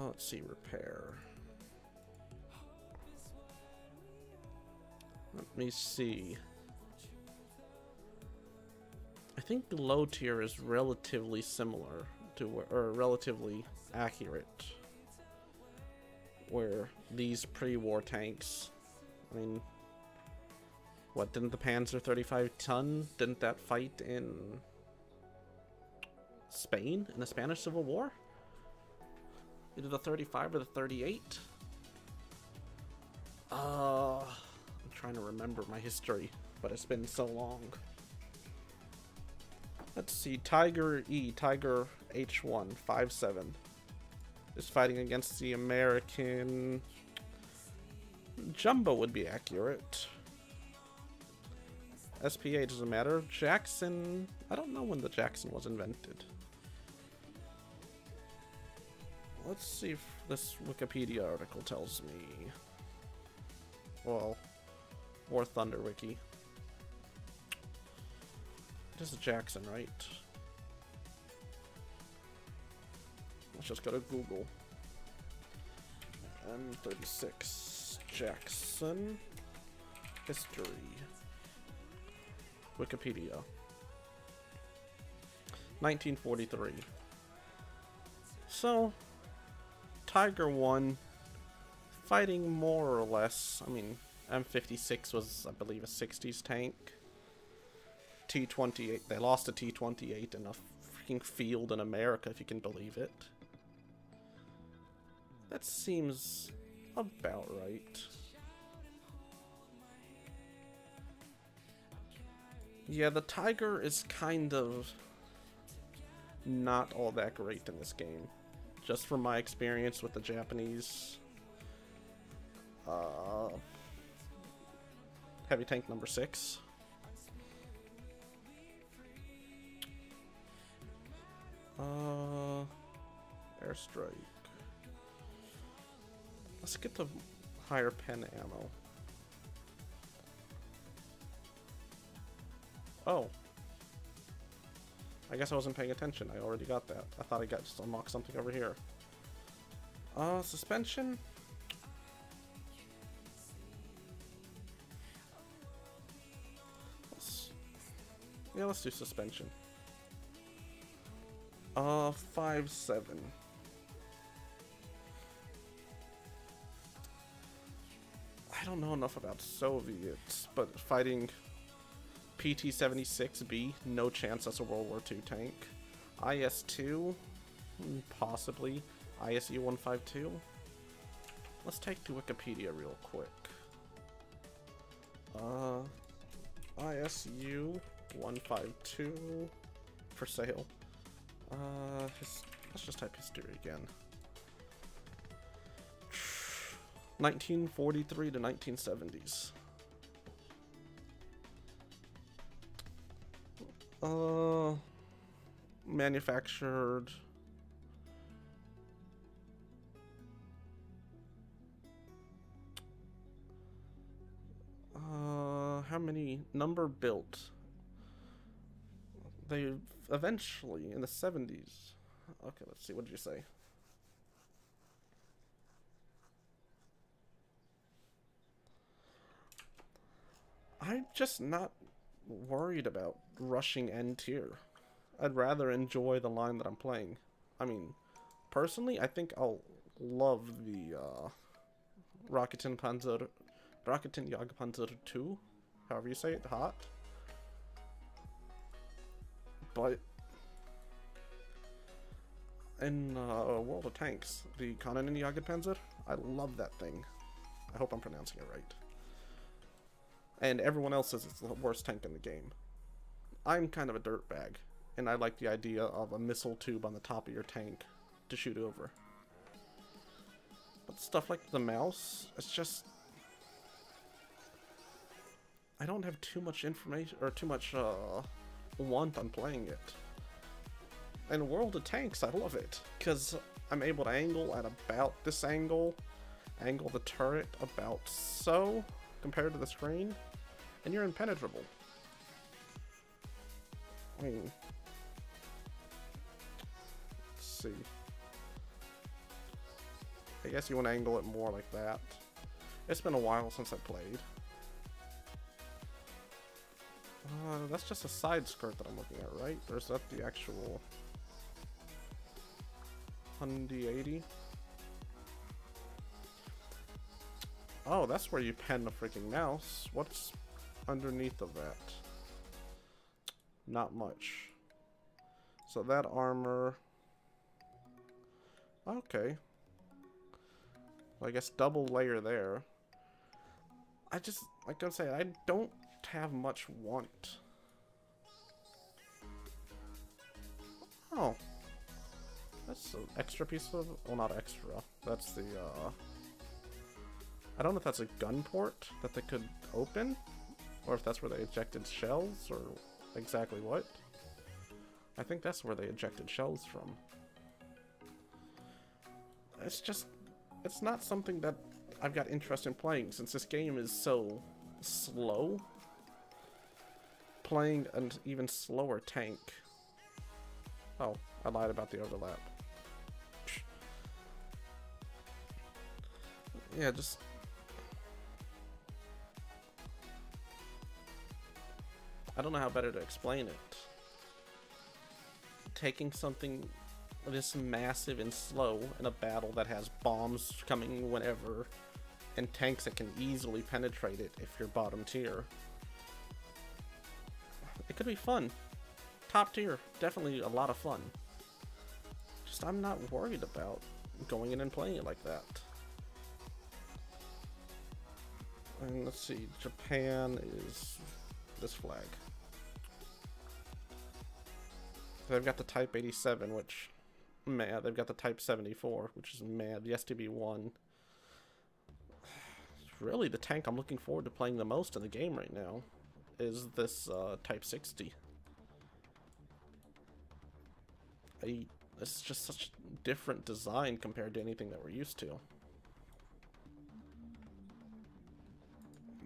A: Let's see, repair. Let me see. I think the low tier is relatively similar to, or relatively accurate, where these pre-war tanks, I mean, what, didn't the Panzer 35 ton, didn't that fight in Spain in the Spanish Civil War? Either the 35 or the 38? I'm trying to remember my history, but it's been so long. Let's see, Tiger E, Tiger H1, 5.7 is fighting against the American Jumbo would be accurate. SPA doesn't matter. Jackson, I don't know when the Jackson was invented. Let's see if this Wikipedia article tells me. Well, War Thunder Wiki. This is Jackson, right? Let's just go to Google. M36 Jackson history. Wikipedia. 1943. So, Tiger 1 fighting more or less. I mean, M56 was, I believe, a 60s tank. T-28, they lost a T-28 in a freaking field in America, if you can believe it. That seems about right. Yeah, the Tiger is kind of not all that great in this game. Just from my experience with the Japanese heavy tank number 6. Airstrike. Let's get the higher pen ammo. Oh. I guess I wasn't paying attention. I already got that. I thought I got just unlocked something over here. Suspension? Let's do suspension. 5.7. I don't know enough about Soviets, but fighting PT-76B, no chance that's a World War II tank. IS-2, possibly. ISU-152. Let's take to Wikipedia real quick. ISU-152 for sale. Let's just type history again. 1943 to 1970s. Manufactured. How many? Number built. They eventually in the 70s. Okay, let's see. What did you say? I'm just not worried about rushing end tier. I'd rather enjoy the line that I'm playing. I mean, personally, I think I'll love the Rakuten Jagdpanzer 2, however you say it, hot. But in World of Tanks, the Konin Jagdpanzer, I love that thing. I hope I'm pronouncing it right. And everyone else says it's the worst tank in the game. I'm kind of a dirtbag, and I like the idea of a missile tube on the top of your tank to shoot over. But stuff like the mouse, it's just... I don't have too much information, or too much want on playing it. In World of Tanks, I love it, because I'm able to angle at about this angle, angle the turret about so, compared to the screen, and you're impenetrable. I mean, let's see. I guess you want to angle it more like that. It's been a while since I played. That's just a side skirt that I'm looking at, right? Or is that the actual Hyundai 80? Oh, that's where you pen the freaking mouse. What's underneath of that? Not much. So that armor... Okay. Well, I guess double layer there. I just, like I'm saying, I don't have much want. Oh. That's an extra piece of... Well, not extra. That's the, I don't know if that's a gun port that they could open, or if that's where they ejected shells, or exactly what. I think that's where they ejected shells from. It's just... It's not something that I've got interest in playing, since this game is so slow. Playing an even slower tank. Oh, I lied about the overlap. Yeah, just... I don't know how better to explain it. Taking something this massive and slow in a battle that has bombs coming whenever, and tanks that can easily penetrate it if you're bottom tier. It could be fun. Top tier, definitely a lot of fun. Just I'm not worried about going in and playing it like that. And let's see, Japan is this flag. They've got the Type 87, which, meh. They've got the Type 74, which is mad. The STB-1. Really, the tank I'm looking forward to playing the most in the game right now is this Type 60. It's just such a different design compared to anything that we're used to.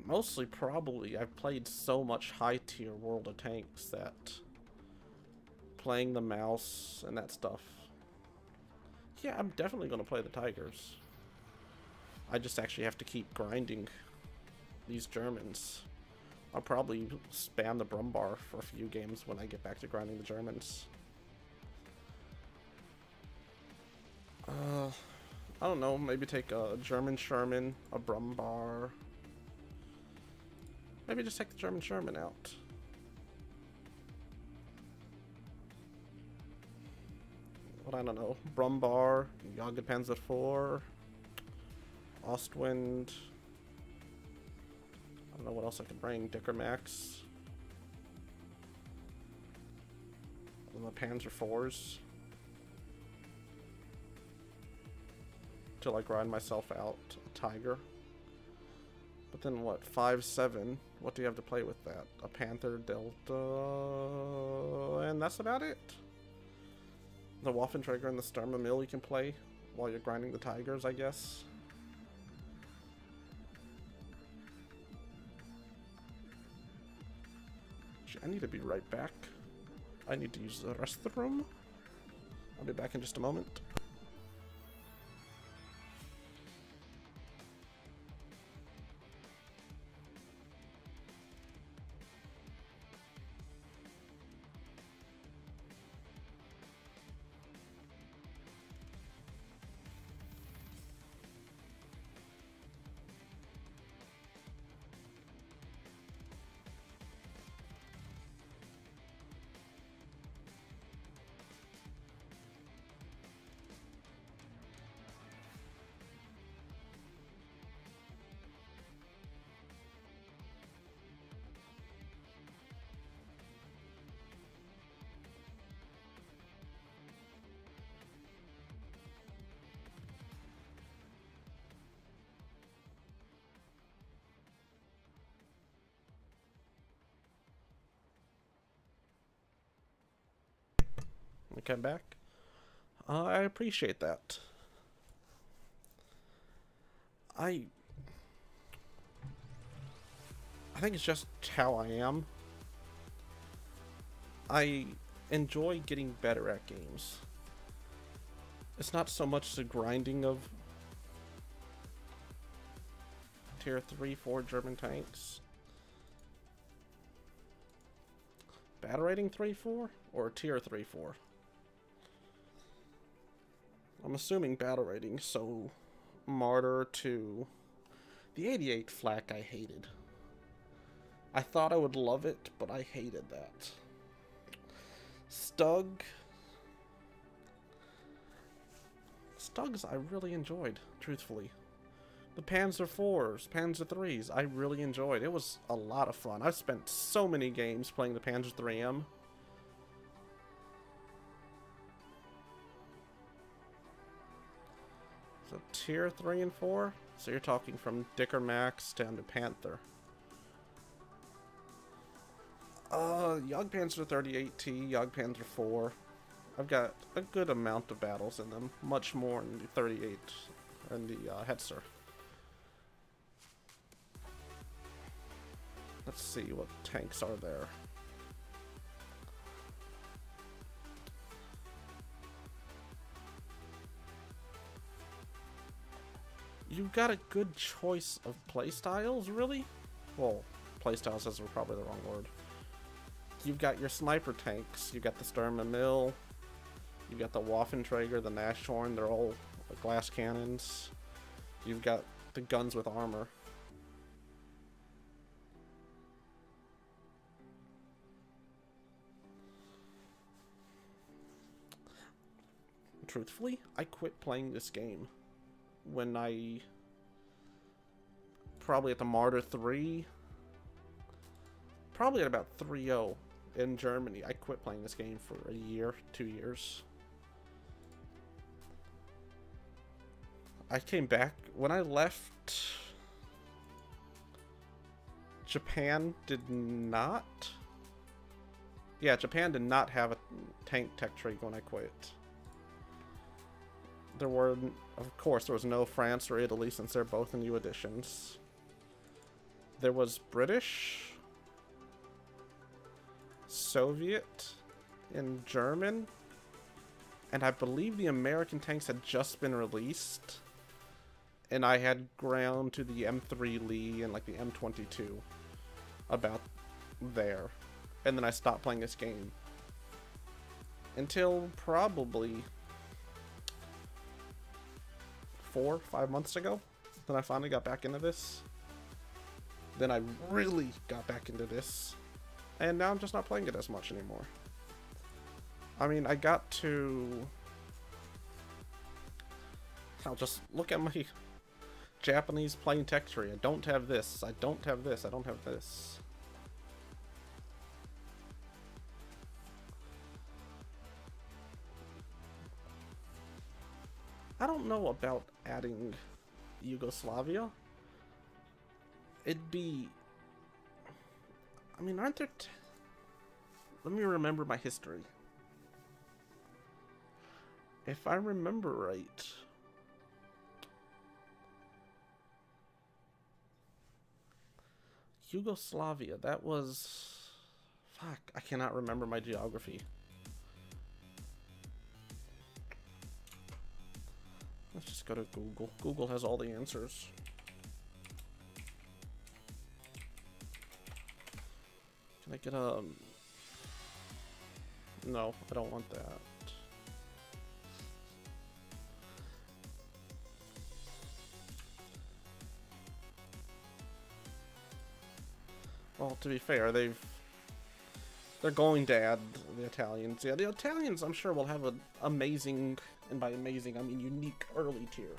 A: Mostly, probably, I've played so much high-tier World of Tanks that playing the mouse and that stuff. Yeah, I'm definitely going to play the Tigers. I just actually have to keep grinding these Germans. I'll probably spam the Brumbar for a few games when I get back to grinding the Germans. I don't know, maybe take a German Sherman, a Brumbar. Maybe just take the German Sherman out. what, I don't know, Brumbar, Jagdpanzer 4, Ostwind. I don't know what else I could bring. Dicker Max. And the Panzer 4s. To like grind myself out. A Tiger. But then what? 5-7. What do you have to play with that? A Panther, Delta, and that's about it. The Waffenträger and the Sturmmill you can play while you're grinding the Tigers, I guess. I need to be right back. I need to use the restroom. I'll be back in just a moment. Okay, back. I appreciate that. I think it's just how I am. I enjoy getting better at games. It's not so much the grinding of tier 3-4 German tanks. Battle rating 3-4 or tier 3-4? I'm assuming battle rating, so Martyr 2. The 88 flak I hated. I thought I would love it, but I hated that. Stug. Stugs I really enjoyed, truthfully. The Panzer 4s, Panzer 3s, I really enjoyed. It was a lot of fun. I've spent so many games playing the Panzer 3M. So tier 3 and 4? So you're talking from Dicker Max down to Panther. Jagdpanzer 38T, Jagdpanzer 4. I've got a good amount of battles in them. Much more in the 38 and the Hetzer. Let's see what tanks are there. You've got a good choice of playstyles, really? Well, playstyles is probably the wrong word. You've got your sniper tanks. You've got the Sturmmill. You've got the Waffenträger, the Nashorn. They're all glass cannons. You've got the guns with armor. Truthfully, I quit playing this game when I probably at the Martyr 3, probably at about 3-0 in Germany. I quit playing this game for a year, 2 years. I came back when I left. Japan did not. Yeah, Japan did not have a tank tech tree when I quit. There were, of course, there was no France or Italy since they're both new editions. There was British, Soviet, and German, and I believe the American tanks had just been released, and I had ground to the M3 Lee and like the M22 about there, and then I stopped playing this game until probably 4 or 5 months ago. Then I finally got back into this. Then I really got back into this. And now I'm just not playing it as much anymore. I mean, I got to I'll just look at my Japanese plain text tree. I don't have this. I don't have this. I don't have this. I don't know about adding Yugoslavia. It'd be... I mean, aren't there... Let me remember my history. If I remember right... Yugoslavia, that was... Fuck, I cannot remember my geography. Let's just go to Google. Google has all the answers. Can I get a... No, I don't want that. Well, to be fair, they're going to add the Italians. Yeah, the Italians, I'm sure, will have an amazing, and by amazing, I mean unique early tier.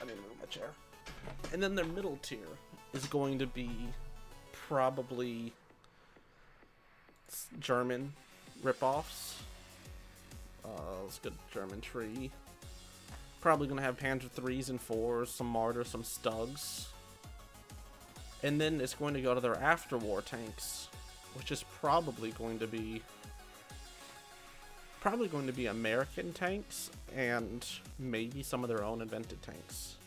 A: I didn't move my chair. And then their middle tier is going to be probably German ripoffs. Let's get German tree. Probably going to have Panzer 3s and 4s, some Martyrs, some Stugs. And then it's going to go to their after-war tanks, which is probably going to be American tanks and maybe some of their own invented tanks.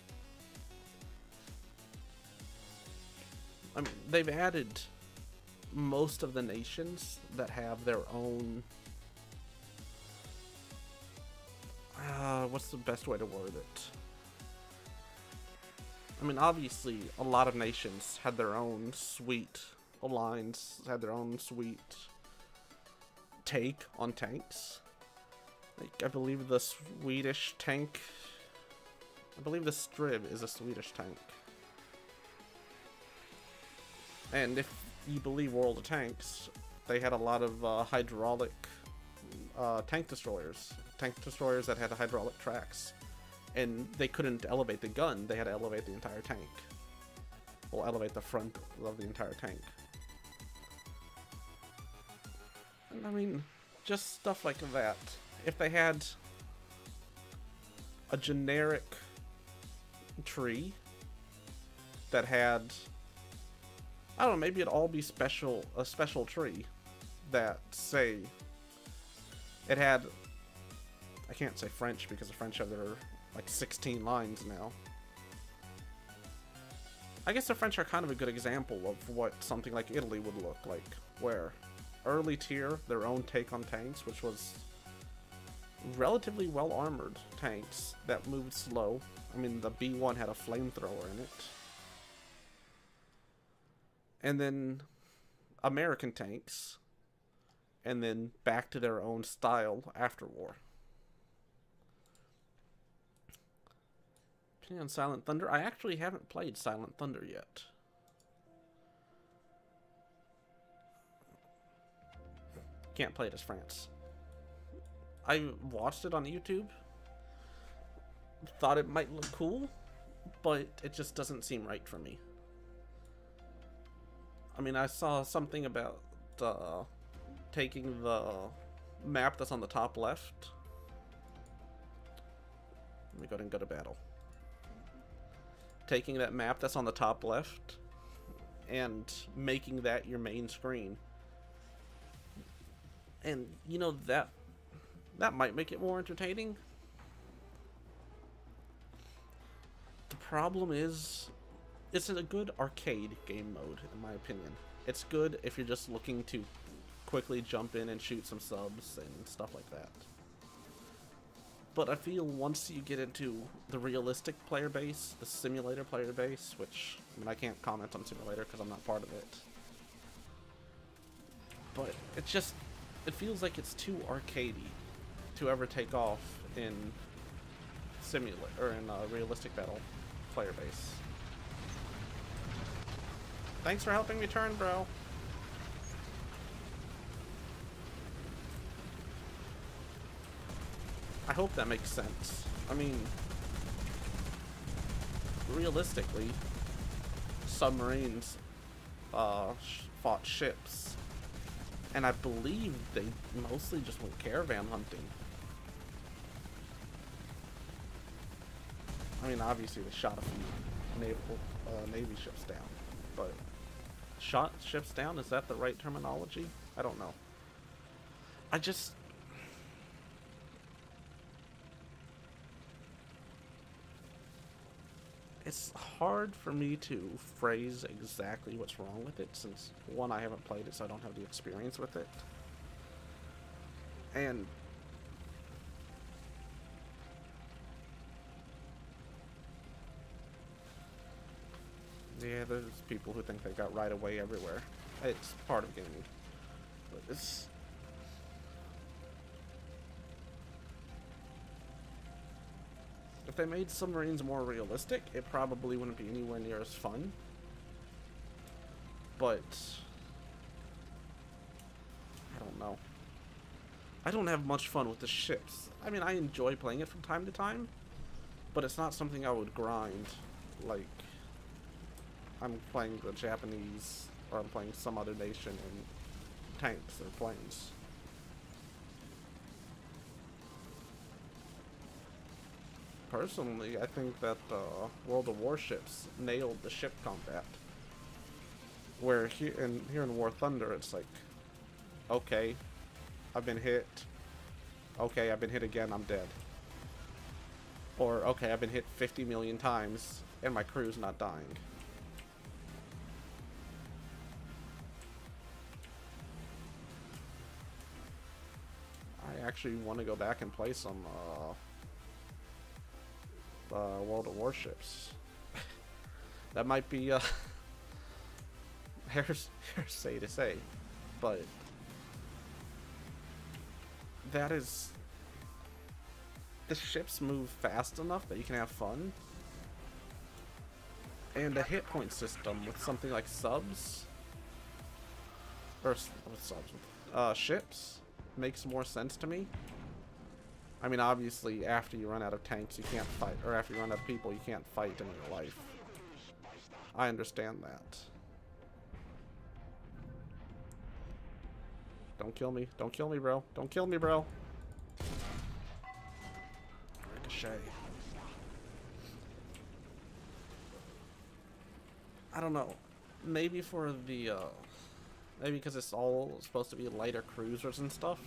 A: I mean, they've added most of the nations that have their own... what's the best way to word it? I mean, obviously, a lot of nations had their own sweet lines, had their own sweet take on tanks. Like, I believe the Swedish tank... I believe the Strib is a Swedish tank. And if you believe World of Tanks, they had a lot of hydraulic tank destroyers. Tank destroyers that had hydraulic tracks. And they couldn't elevate the gun, they had to elevate the entire tank. Or elevate the front of the entire tank. And I mean, just stuff like that. If they had a generic tree that had, I don't know, maybe it'd all be a special tree that, say, it had, I can't say French because the French have their like 16 lines now. I guess the French are kind of a good example of what something like Italy would look like, where early tier, their own take on tanks, which was relatively well armored tanks that moved slow. I mean, the B1 had a flamethrower in it. And then American tanks, and then back to their own style after war. On Silent Thunder. I actually haven't played Silent Thunder yet. Can't play it as France. I watched it on YouTube. Thought it might look cool, but it just doesn't seem right for me. I mean, I saw something about taking the map that's on the top left. Let me go ahead and go to battle. Taking that map that's on the top left and making that your main screen. And, you know, that might make it more entertaining. The problem is, it's a good arcade game mode, in my opinion. It's good if you're just looking to quickly jump in and shoot some subs and stuff like that. But I feel once you get into the realistic player base, the simulator player base, which, I mean, I can't comment on simulator because I'm not part of it. But it just, it feels like it's too arcadey to ever take off in simulator, or in a realistic battle player base. Thanks for helping me turn, bro. I hope that makes sense. I mean, realistically, submarines fought ships, and I believe they mostly just went caravan hunting. I mean, obviously they shot a few Navy ships down, but shot ships down, is that the right terminology? I don't know. I just... It's hard for me to phrase exactly what's wrong with it, since, one, I haven't played it, so I don't have the experience with it. And... yeah, there's people who think they got right away everywhere. It's part of gaming. But it's... if they made submarines more realistic, it probably wouldn't be anywhere near as fun. But... I don't know. I don't have much fun with the ships. I mean, I enjoy playing it from time to time, but it's not something I would grind, like... I'm playing the Japanese, or I'm playing some other nation in tanks or planes. Personally, I think that World of Warships nailed the ship combat. Where here in War Thunder, it's like, okay, I've been hit. Okay, I've been hit again, I'm dead. Or, okay, I've been hit 50 million times, and my crew's not dying. I actually want to go back and play some World of Warships. That might be hearsay to say, but that is, the ships move fast enough that you can have fun, and a hit point system with something like subs, or with subs, ships, makes more sense to me. I mean, obviously, after you run out of tanks, you can't fight, or after you run out of people, you can't fight in real life. I understand that. Don't kill me. Don't kill me, bro. Don't kill me, bro. Ricochet. I don't know. Maybe for the, maybe because it's all supposed to be lighter cruisers and stuff,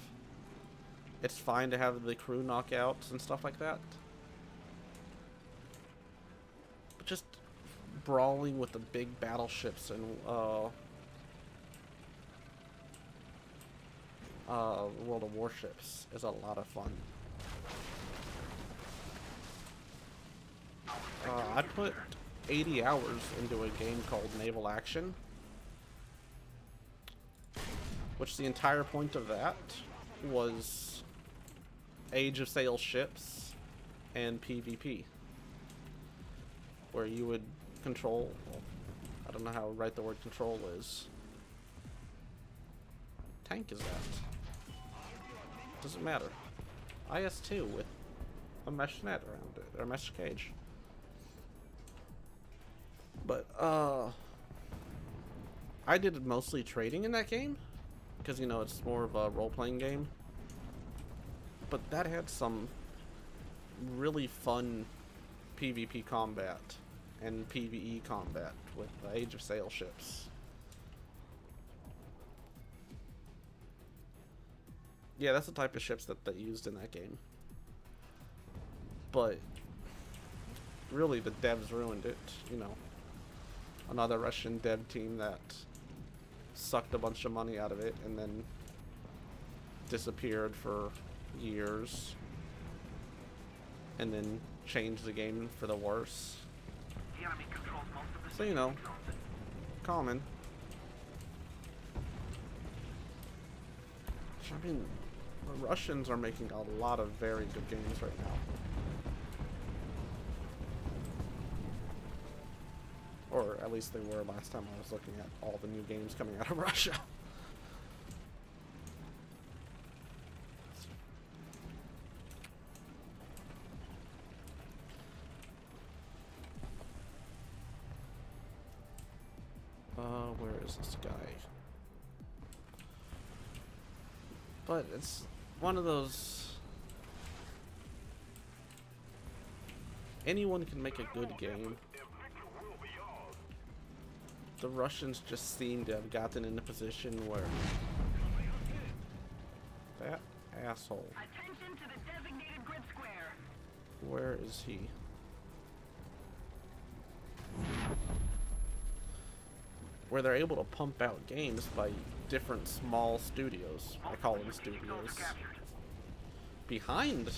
A: it's fine to have the crew knockouts and stuff like that. But just brawling with the big battleships and World of Warships is a lot of fun. I put 80 hours into a game called Naval Action, which the entire point of that was Age of Sail ships and PvP, where you would control, I don't know how right the word control is. Tank is that? Doesn't matter. IS-2 with a mesh net around it, or a mesh cage. But, I did mostly trading in that game, because, you know, it's more of a role-playing game. But that had some really fun PvP combat and PvE combat with the Age of Sail ships. Yeah, that's the type of ships that they used in that game. But really, the devs ruined it, you know. Another Russian dev team that sucked a bunch of money out of it and then disappeared for years, and then changed the game for the worse. So, you know, common. I mean, the Russians are making a lot of very good games right now. Or at least they were last time I was looking at all the new games coming out of Russia. where is this guy? But it's one of those... Anyone can make a good game. The Russians just seem to have gotten in a position where... That asshole.
B: Attention to the designated grid square.
A: Where is he? Where they're able to pump out games by different small studios. I call them studios. Behind.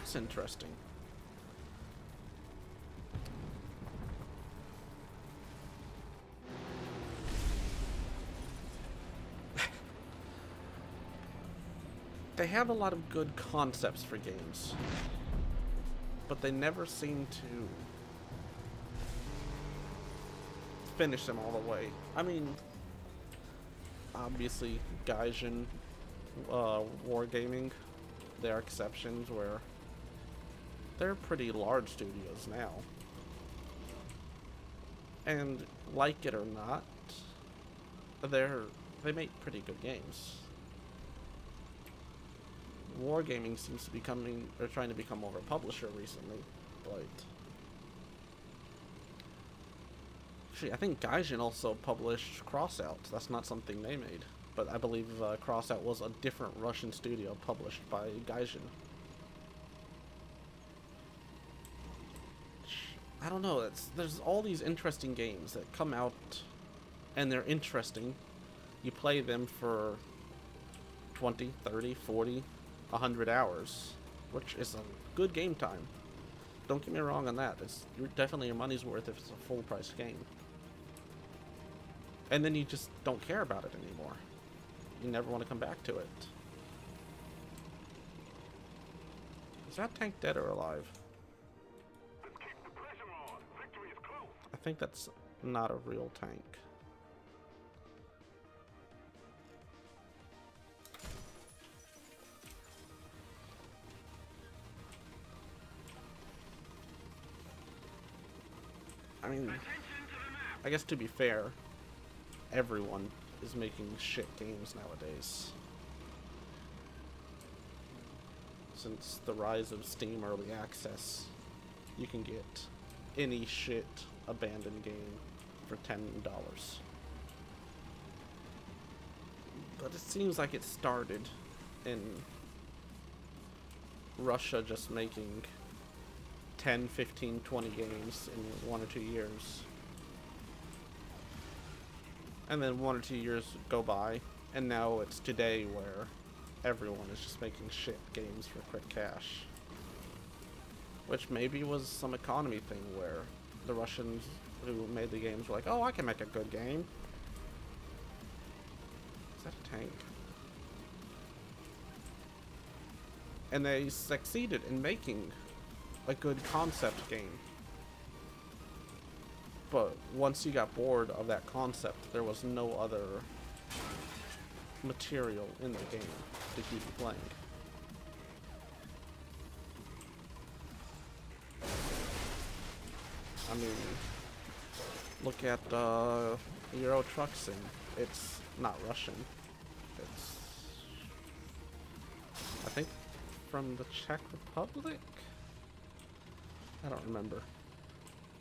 A: It's interesting. They have a lot of good concepts for games, but they never seem to finish them all the way. I mean, obviously, Gaijin, Wargaming, there are exceptions where they're pretty large studios now. And like it or not, they make pretty good games. Wargaming seems to be trying to become more of a publisher recently, but actually I think Gaijin also published Crossout. That's not something they made, but I believe Crossout was a different Russian studio published by Gaijin. I don't know, there's all these interesting games that come out and they're interesting. You play them for 20, 30, 40, 100 hours, which is a good game time. Don't get me wrong on that. It's definitely your money's worth if it's a full price game. And then you just don't care about it anymore. You never want to come back to it. Is that tank dead or alive? I think that's not a real tank. I mean, I guess to be fair, everyone is making shit games nowadays. Since the rise of Steam Early Access, you can get any shit abandoned game for $10. But it seems like it started in Russia just making 10, 15, 20 games in 1 or 2 years. And then 1 or 2 years go by, and now it's today where everyone is just making shit games for quick cash. Which maybe was some economy thing where the Russians who made the games were like, oh, I can make a good game. Is that a tank? And they succeeded in making a good concept game. But once you got bored of that concept, there was no other material in the game to keep you playing. I mean, look at Euro Truck Sim. It's not Russian. It's, I think, from the Czech Republic? I don't remember.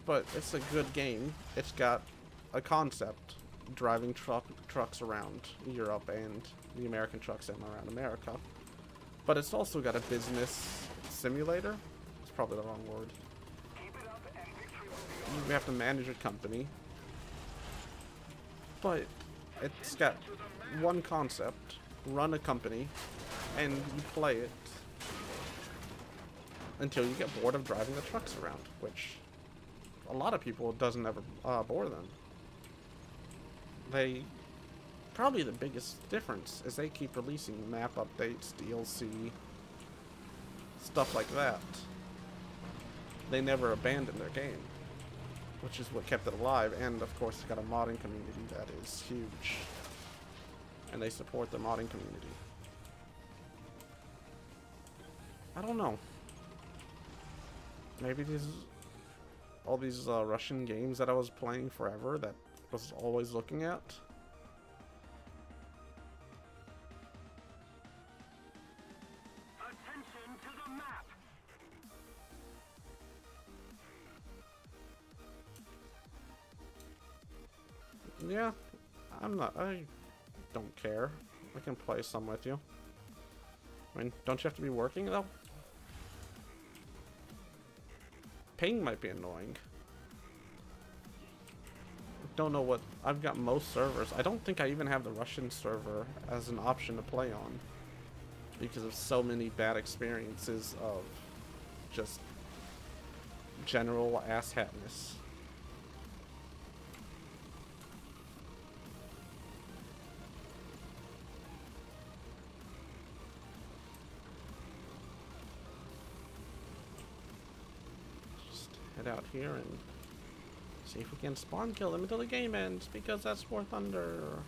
A: But it's a good game. It's got a concept, driving trucks around Europe and the American truck sim around America. But it's also got a business simulator. It's probably the wrong word. You have to manage a company. But it's got one concept, run a company, and you play it until you get bored of driving the trucks around, which a lot of people doesn't ever bore them. They, probably the biggest difference is they keep releasing map updates, DLC, stuff like that. They never abandon their game, which is what kept it alive. And of course, it's got a modding community that is huge, and they support the modding community. I don't know. Maybe all these Russian games that I was playing forever that was always looking at.
B: Attention to the map.
A: Yeah, I don't care. I can play some with you. I mean, don't you have to be working though? Ping might be annoying. Don't know what I've got most servers. I don't think I even have the Russian server as an option to play on because of so many bad experiences of just general asshatness. Just head out here and see if we can spawn kill them until the game ends, because that's War Thunder.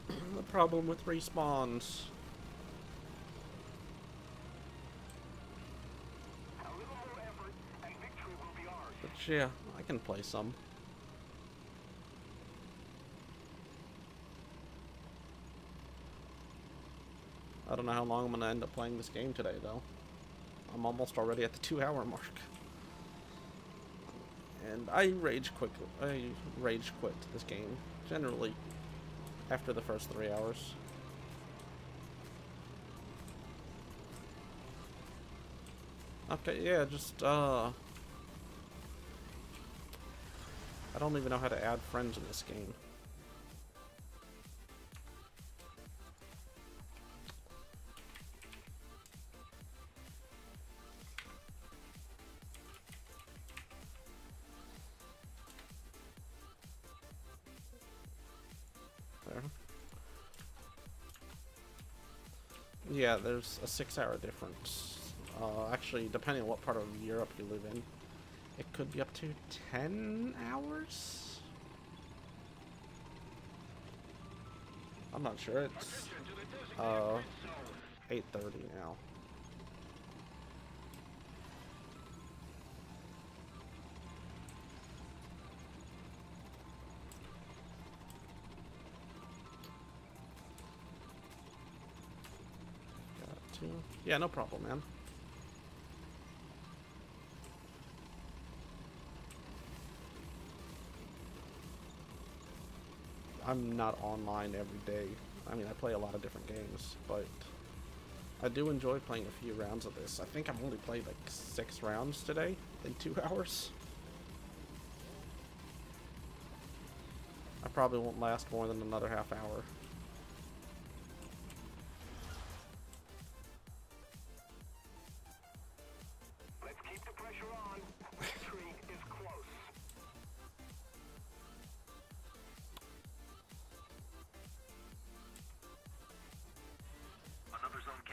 A: The problem with respawns.
B: A little more effort and victory will be ours.
A: But yeah, I can play some. I don't know how long I'm gonna end up playing this game today though. I'm almost already at the 2-hour mark. And I rage quit this game, generally, after the first 3 hours. Okay, yeah, just, I don't even know how to add friends in this game. Yeah, there's a 6-hour difference. Actually, depending on what part of Europe you live in, it could be up to 10 hours? I'm not sure. It's 8:30 now. Yeah, no problem, man. I'm not online every day. I mean, I play a lot of different games, but I do enjoy playing a few rounds of this. I think I've only played like 6 rounds today in 2 hours. I probably won't last more than another half hour.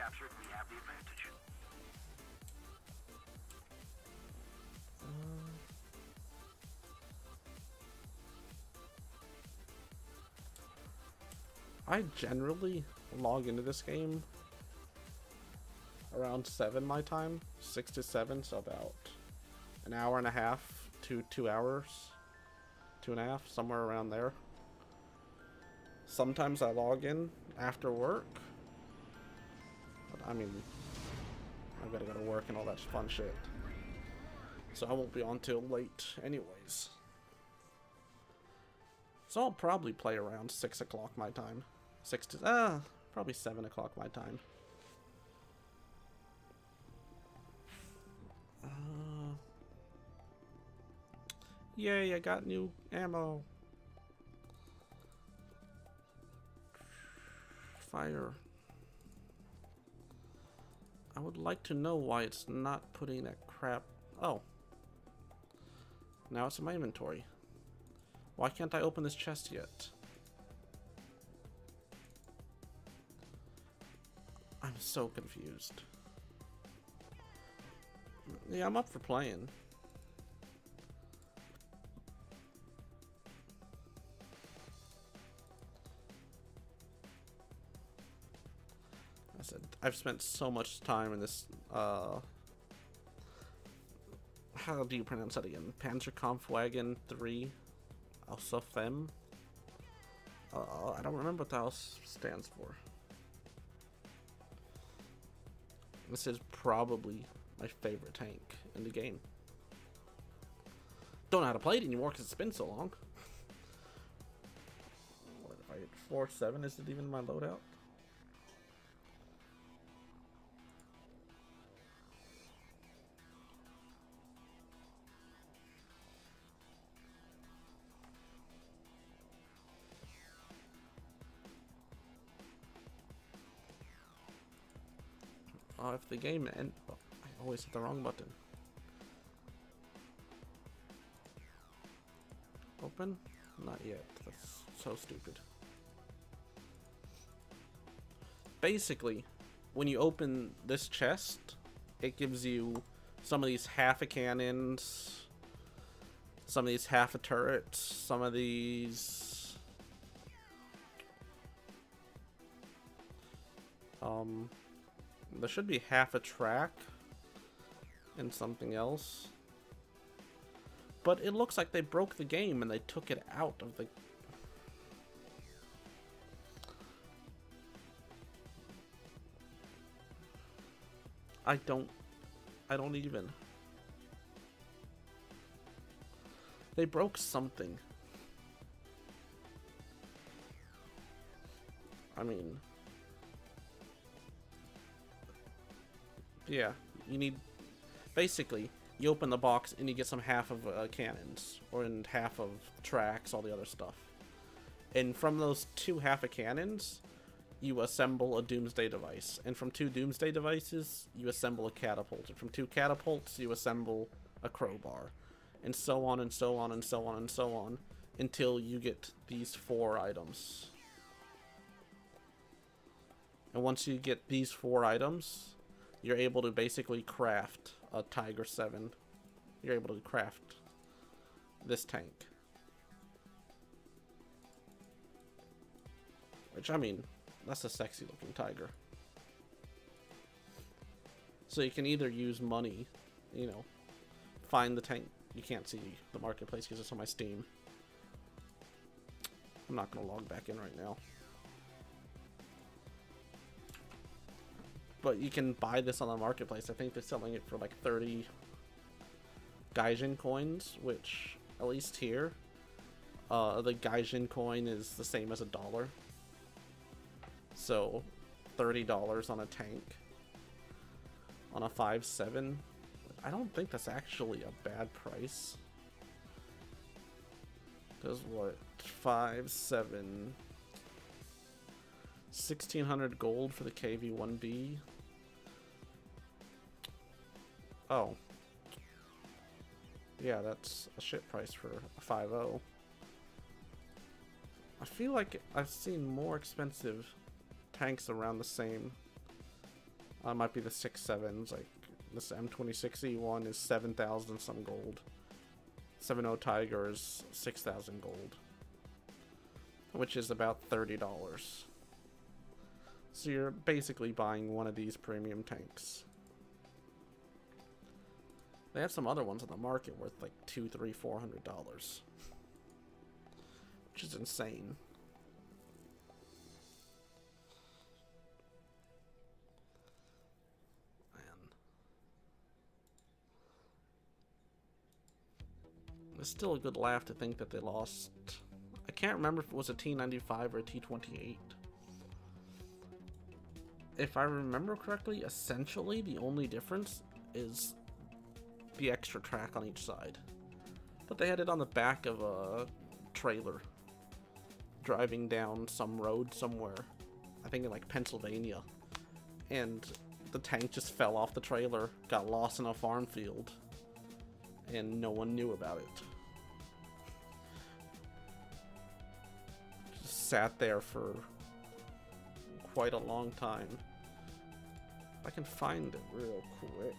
B: captured, we have the advantage.
A: I generally log into this game around 7 my time, 6 to 7, so about an hour and a half to 2 hours, 2.5, somewhere around there. Sometimes I log in after work, but I mean, I've got to go to work and all that fun shit, so I won't be on till late anyways. So I'll probably play around 6 o'clock my time. Probably 7 o'clock my time. Yay, I got new ammo. Fire. I would like to know why it's not putting that crap. Oh. Now it's in my inventory. Why can't I open this chest yet? I'm so confused. Yeah, I'm up for playing. I said, I've spent so much time in this, how do you pronounce that again? Panzerkampfwagen 3 Ausf-M? I don't remember what the Aus stands for. This is probably my favorite tank in the game. Don't know how to play it anymore because it's been so long. What if I hit 4-7? Is it even my loadout? If the game ends, oh, I always hit the wrong button. Open? Not yet. That's so stupid. Basically, when you open this chest, it gives you some of these half a cannons, some of these half a turrets, some of these there should be half a track and something else. But it looks like they broke the game and they took it out of the... I don't even... They broke something. I mean... Yeah, you need... Basically, you open the box and you get some half of cannons, or in half of tracks, all the other stuff. And from those two half of cannons, you assemble a doomsday device. And from 2 doomsday devices, you assemble a catapult. And from 2 catapults, you assemble a crowbar. And so on and so on and so on and so on, until you get these 4 items. And once you get these 4 items, you're able to basically craft a Tiger 7. You're able to craft this tank. Which, I mean, that's a sexy looking Tiger. So you can either use money, you know, find the tank. You can't see the marketplace because it's on my Steam. I'm not going to log back in right now. But you can buy this on the marketplace. I think they're selling it for like 30 Gaijin coins, which, at least here, the Gaijin coin is the same as $1. So, $30 on a tank. On a 5.7. I don't think that's actually a bad price. Because what? 5.7... 1,600 gold for the KV-1B. Oh. Yeah, that's a shit price for a 5.0. I feel like I've seen more expensive tanks around the same. Might be the 6.7s, like this M26E1 is 7,000 some gold. 7.0 Tiger is 6,000 gold. Which is about $30. So you're basically buying one of these premium tanks. They have some other ones on the market worth like $200, $300, $400. Which is insane. Man. It's still a good laugh to think that they lost. I can't remember if it was a T95 or a T28. If I remember correctly, essentially the only difference is the extra track on each side. But they had it on the back of a trailer driving down some road somewhere, I think in like Pennsylvania, and the tank just fell off the trailer, got lost in a farm field, and no one knew about it. Just sat there for quite a long time. I can find it real quick.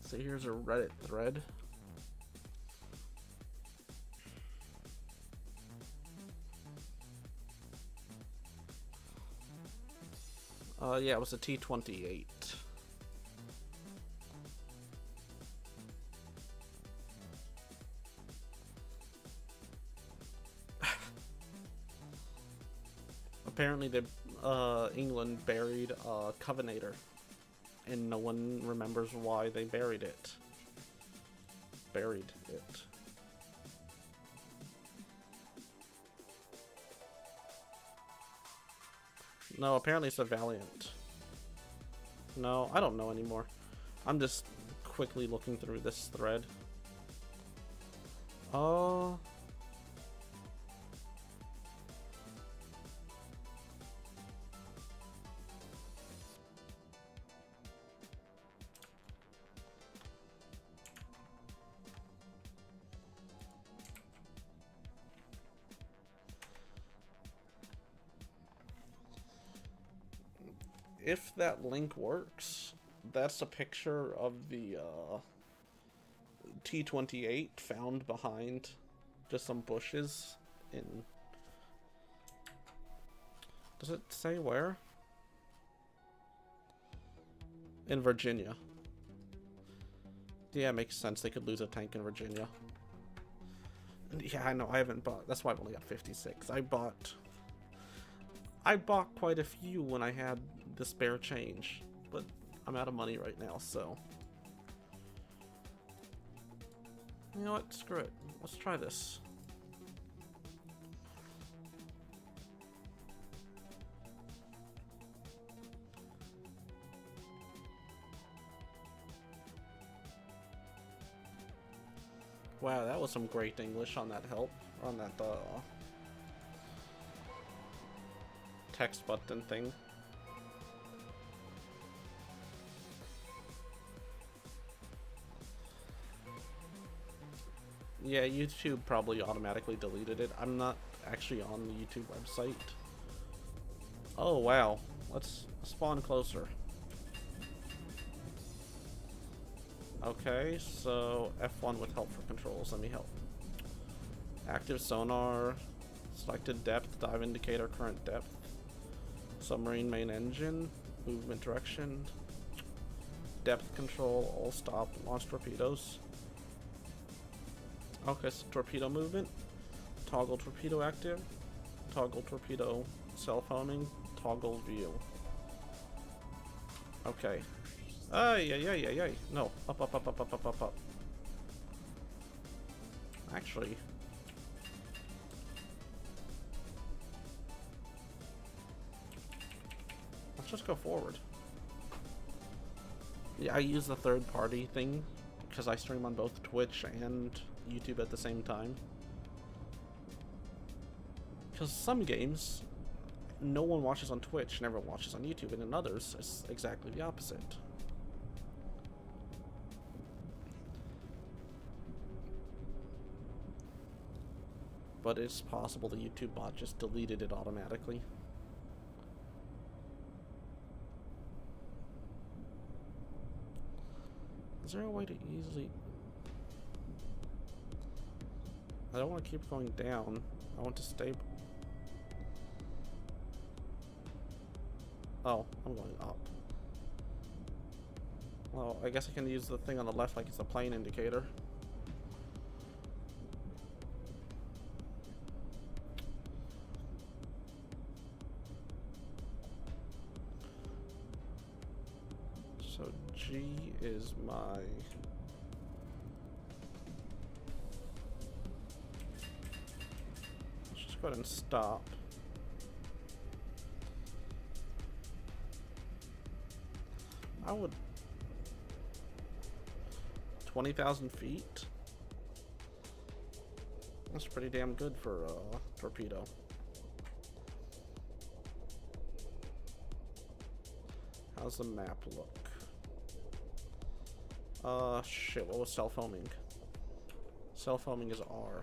A: So here's a Reddit thread. Yeah, it was a T-28. Apparently, England buried a Covenator, and no one remembers why they buried it. No, apparently it's a Valiant. No, I don't know anymore. I'm just quickly looking through this thread. Oh. If that link works, that's a picture of the T-28 found behind just some bushes in... Does it say where? In Virginia. Yeah, it makes sense. They could lose a tank in Virginia. Yeah, I know. I haven't bought... That's why I've only got 56. I bought quite a few when I had the spare change, but I'm out of money right now, so... You know what? Screw it. Let's try this. Wow, that was some great English on that help, on that text button thing. Yeah, YouTube probably automatically deleted it. I'm not actually on the YouTube website. Oh wow, let's spawn closer. Okay, so F1 with help for controls. Let me help. Active sonar, selected depth, dive indicator, current depth, submarine main engine, movement direction, depth control, all stop, launch torpedoes. Okay, so torpedo movement, toggle torpedo active, toggle torpedo self homing, toggle view. Okay. Yeah. No, up. Actually, let's just go forward. Yeah, I use the third-party thing because I stream on both Twitch and YouTube at the same time. Because some games, no one watches on Twitch and everyone watches on YouTube, and in others, it's exactly the opposite. But it's possible the YouTube bot just deleted it automatically. Is there a way to easily... I don't want to keep going down. I want to stay... Oh, I'm going up. Well, I guess I can use the thing on the left like it's a plane indicator. So G is my... Let's just go ahead and stop. I would... 20,000 feet? That's pretty damn good for a torpedo. How's the map look? Shit, what was self-homing? Self-homing is R.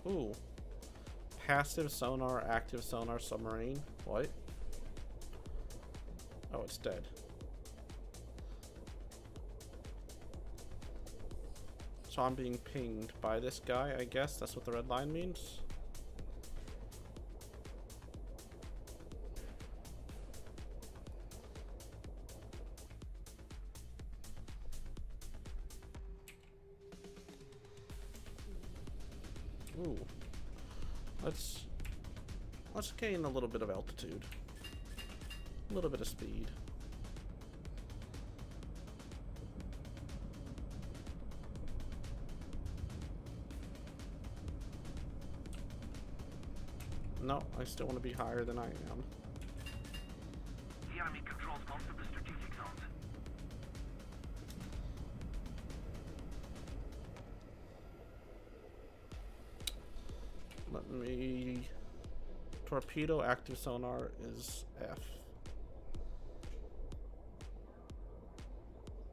A: Ooh. Passive sonar, active sonar, submarine. What? Oh, it's dead. So I'm being pinged by this guy, I guess. That's what the red line means. Ooh. Let's gain a little bit of altitude. A little bit of speed. No, I still want to be higher than I am.
B: The enemy controls most of the strategic zones.
A: Let me... Torpedo active sonar is F.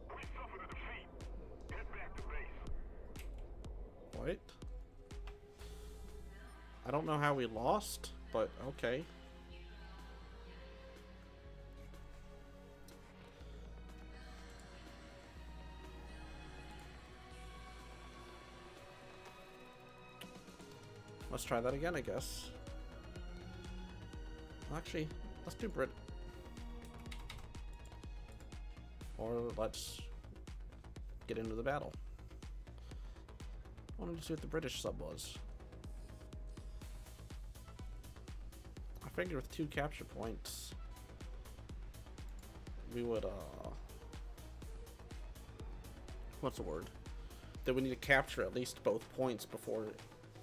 B: We suffered a defeat. Head back to base.
A: What? I don't know how we lost, but okay. Let's try that again, I guess. Actually, let's do Brit. Or let's get into the battle. I wanted to see what the British sub was. I figured with 2 capture points, we would, what's the word? That we need to capture at least both points before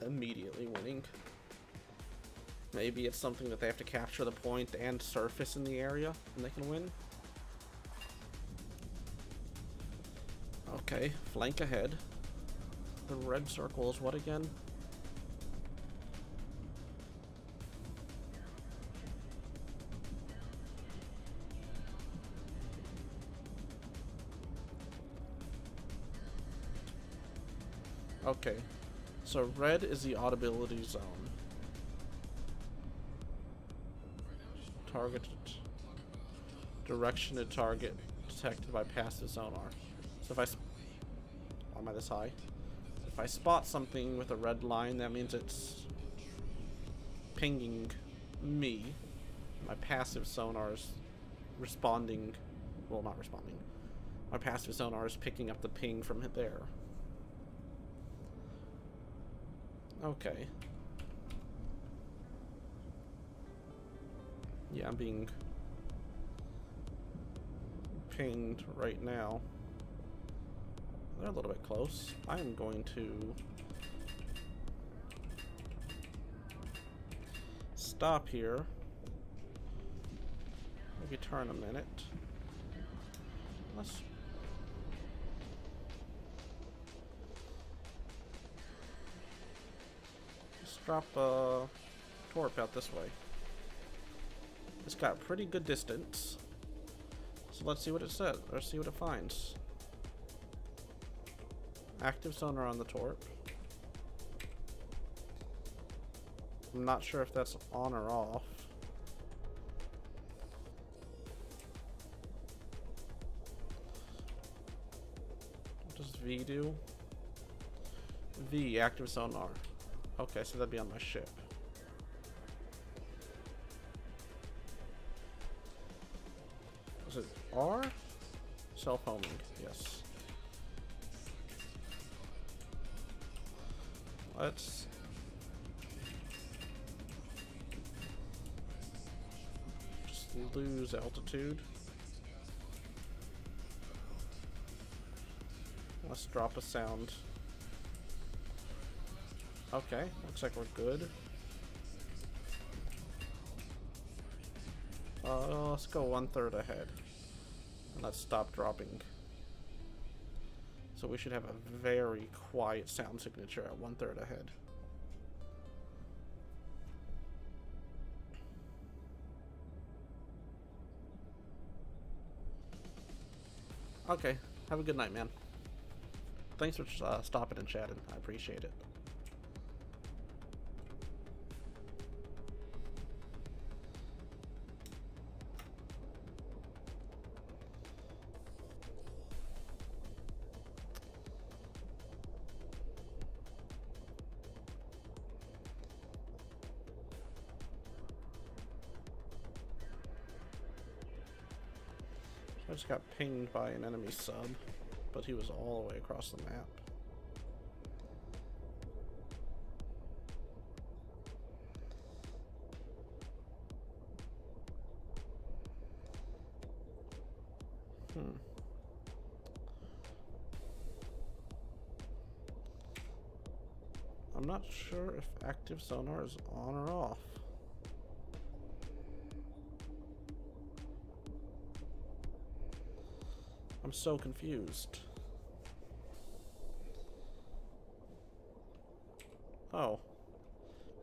A: immediately winning. Maybe it's something that they have to capture the point and surface in the area and they can win. Okay, flank ahead. The red circle is what again? Okay, so red is the audibility zone. Target direction to target detected by passive sonar. So if I am I this high? If I spot something with a red line, that means it's pinging me. My passive sonar is responding. Well, not responding. My passive sonar is picking up the ping from there. Okay. Yeah, I'm being pinged right now. They're a little bit close. I am going to stop here. Maybe turn a minute. Let's drop a torp out this way. It's got pretty good distance. So let's see what it says. Let's see what it finds. Active sonar on the torp. I'm not sure if that's on or off. What does V do? V, active sonar. Okay, so that'd be on my ship. Is it R? Self-homing, yes. Let's just lose altitude. Let's drop a sound. Okay, looks like we're good. Let's go 1/3 ahead. And let's stop dropping. So we should have a very quiet sound signature at 1/3 ahead. Okay, have a good night, man. Thanks for stopping and chatting. I appreciate it. I just got pinged by an enemy sub, but he was all the way across the map. I'm not sure if active sonar is on or off. I'm so confused. Oh.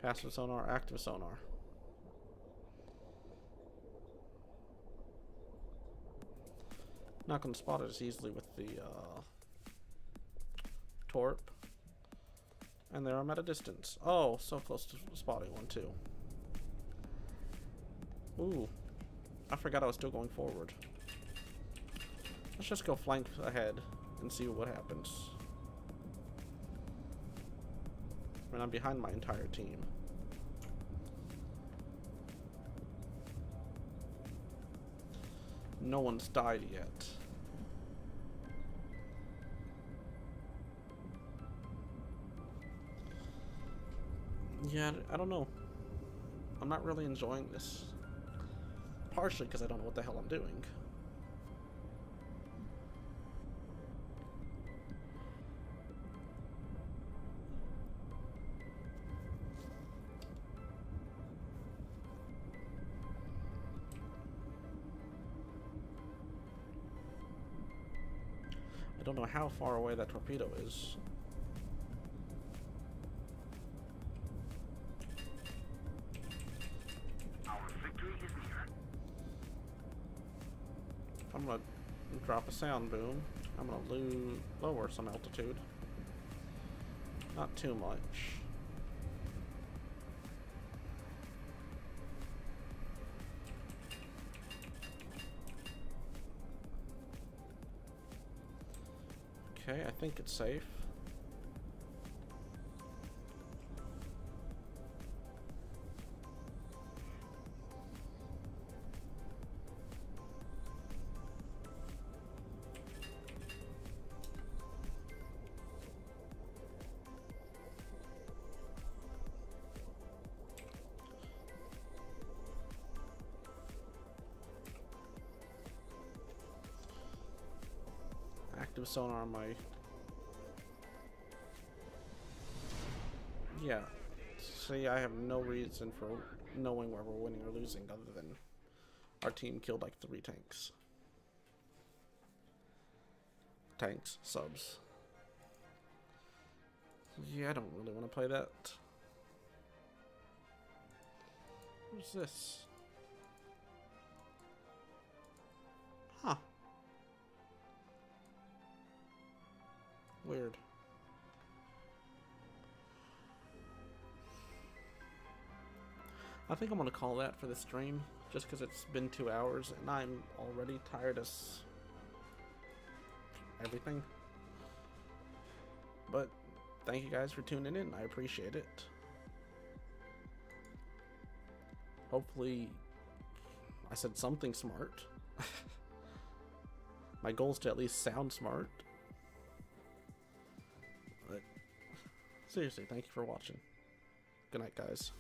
A: Passive sonar, active sonar. Not gonna spot it as easily with the torp. And there I'm at a distance. Oh, so close to spotting one too. Ooh. I forgot I was still going forward. Let's just go flank ahead and see what happens. I mean, I'm behind my entire team. No one's died yet. Yeah, I don't know. I'm not really enjoying this. Partially because I don't know what the hell I'm doing. I don't know how far away that torpedo is.
B: Our victory is near.
A: I'm gonna drop a sound boom. I'm gonna lower some altitude. Not too much. Okay, I think it's safe. Active sonar on my... Yeah. See, I have no reason for knowing where we're winning or losing other than our team killed like 3 tanks. Subs. Yeah, I don't really want to play that. What's this? Huh. Weird. I think I'm gonna call that for the stream, just because it's been 2 hours and I'm already tired as everything. But thank you guys for tuning in. I appreciate it. Hopefully I said something smart. My goal is to at least sound smart. But seriously, thank you for watching. Good night, guys.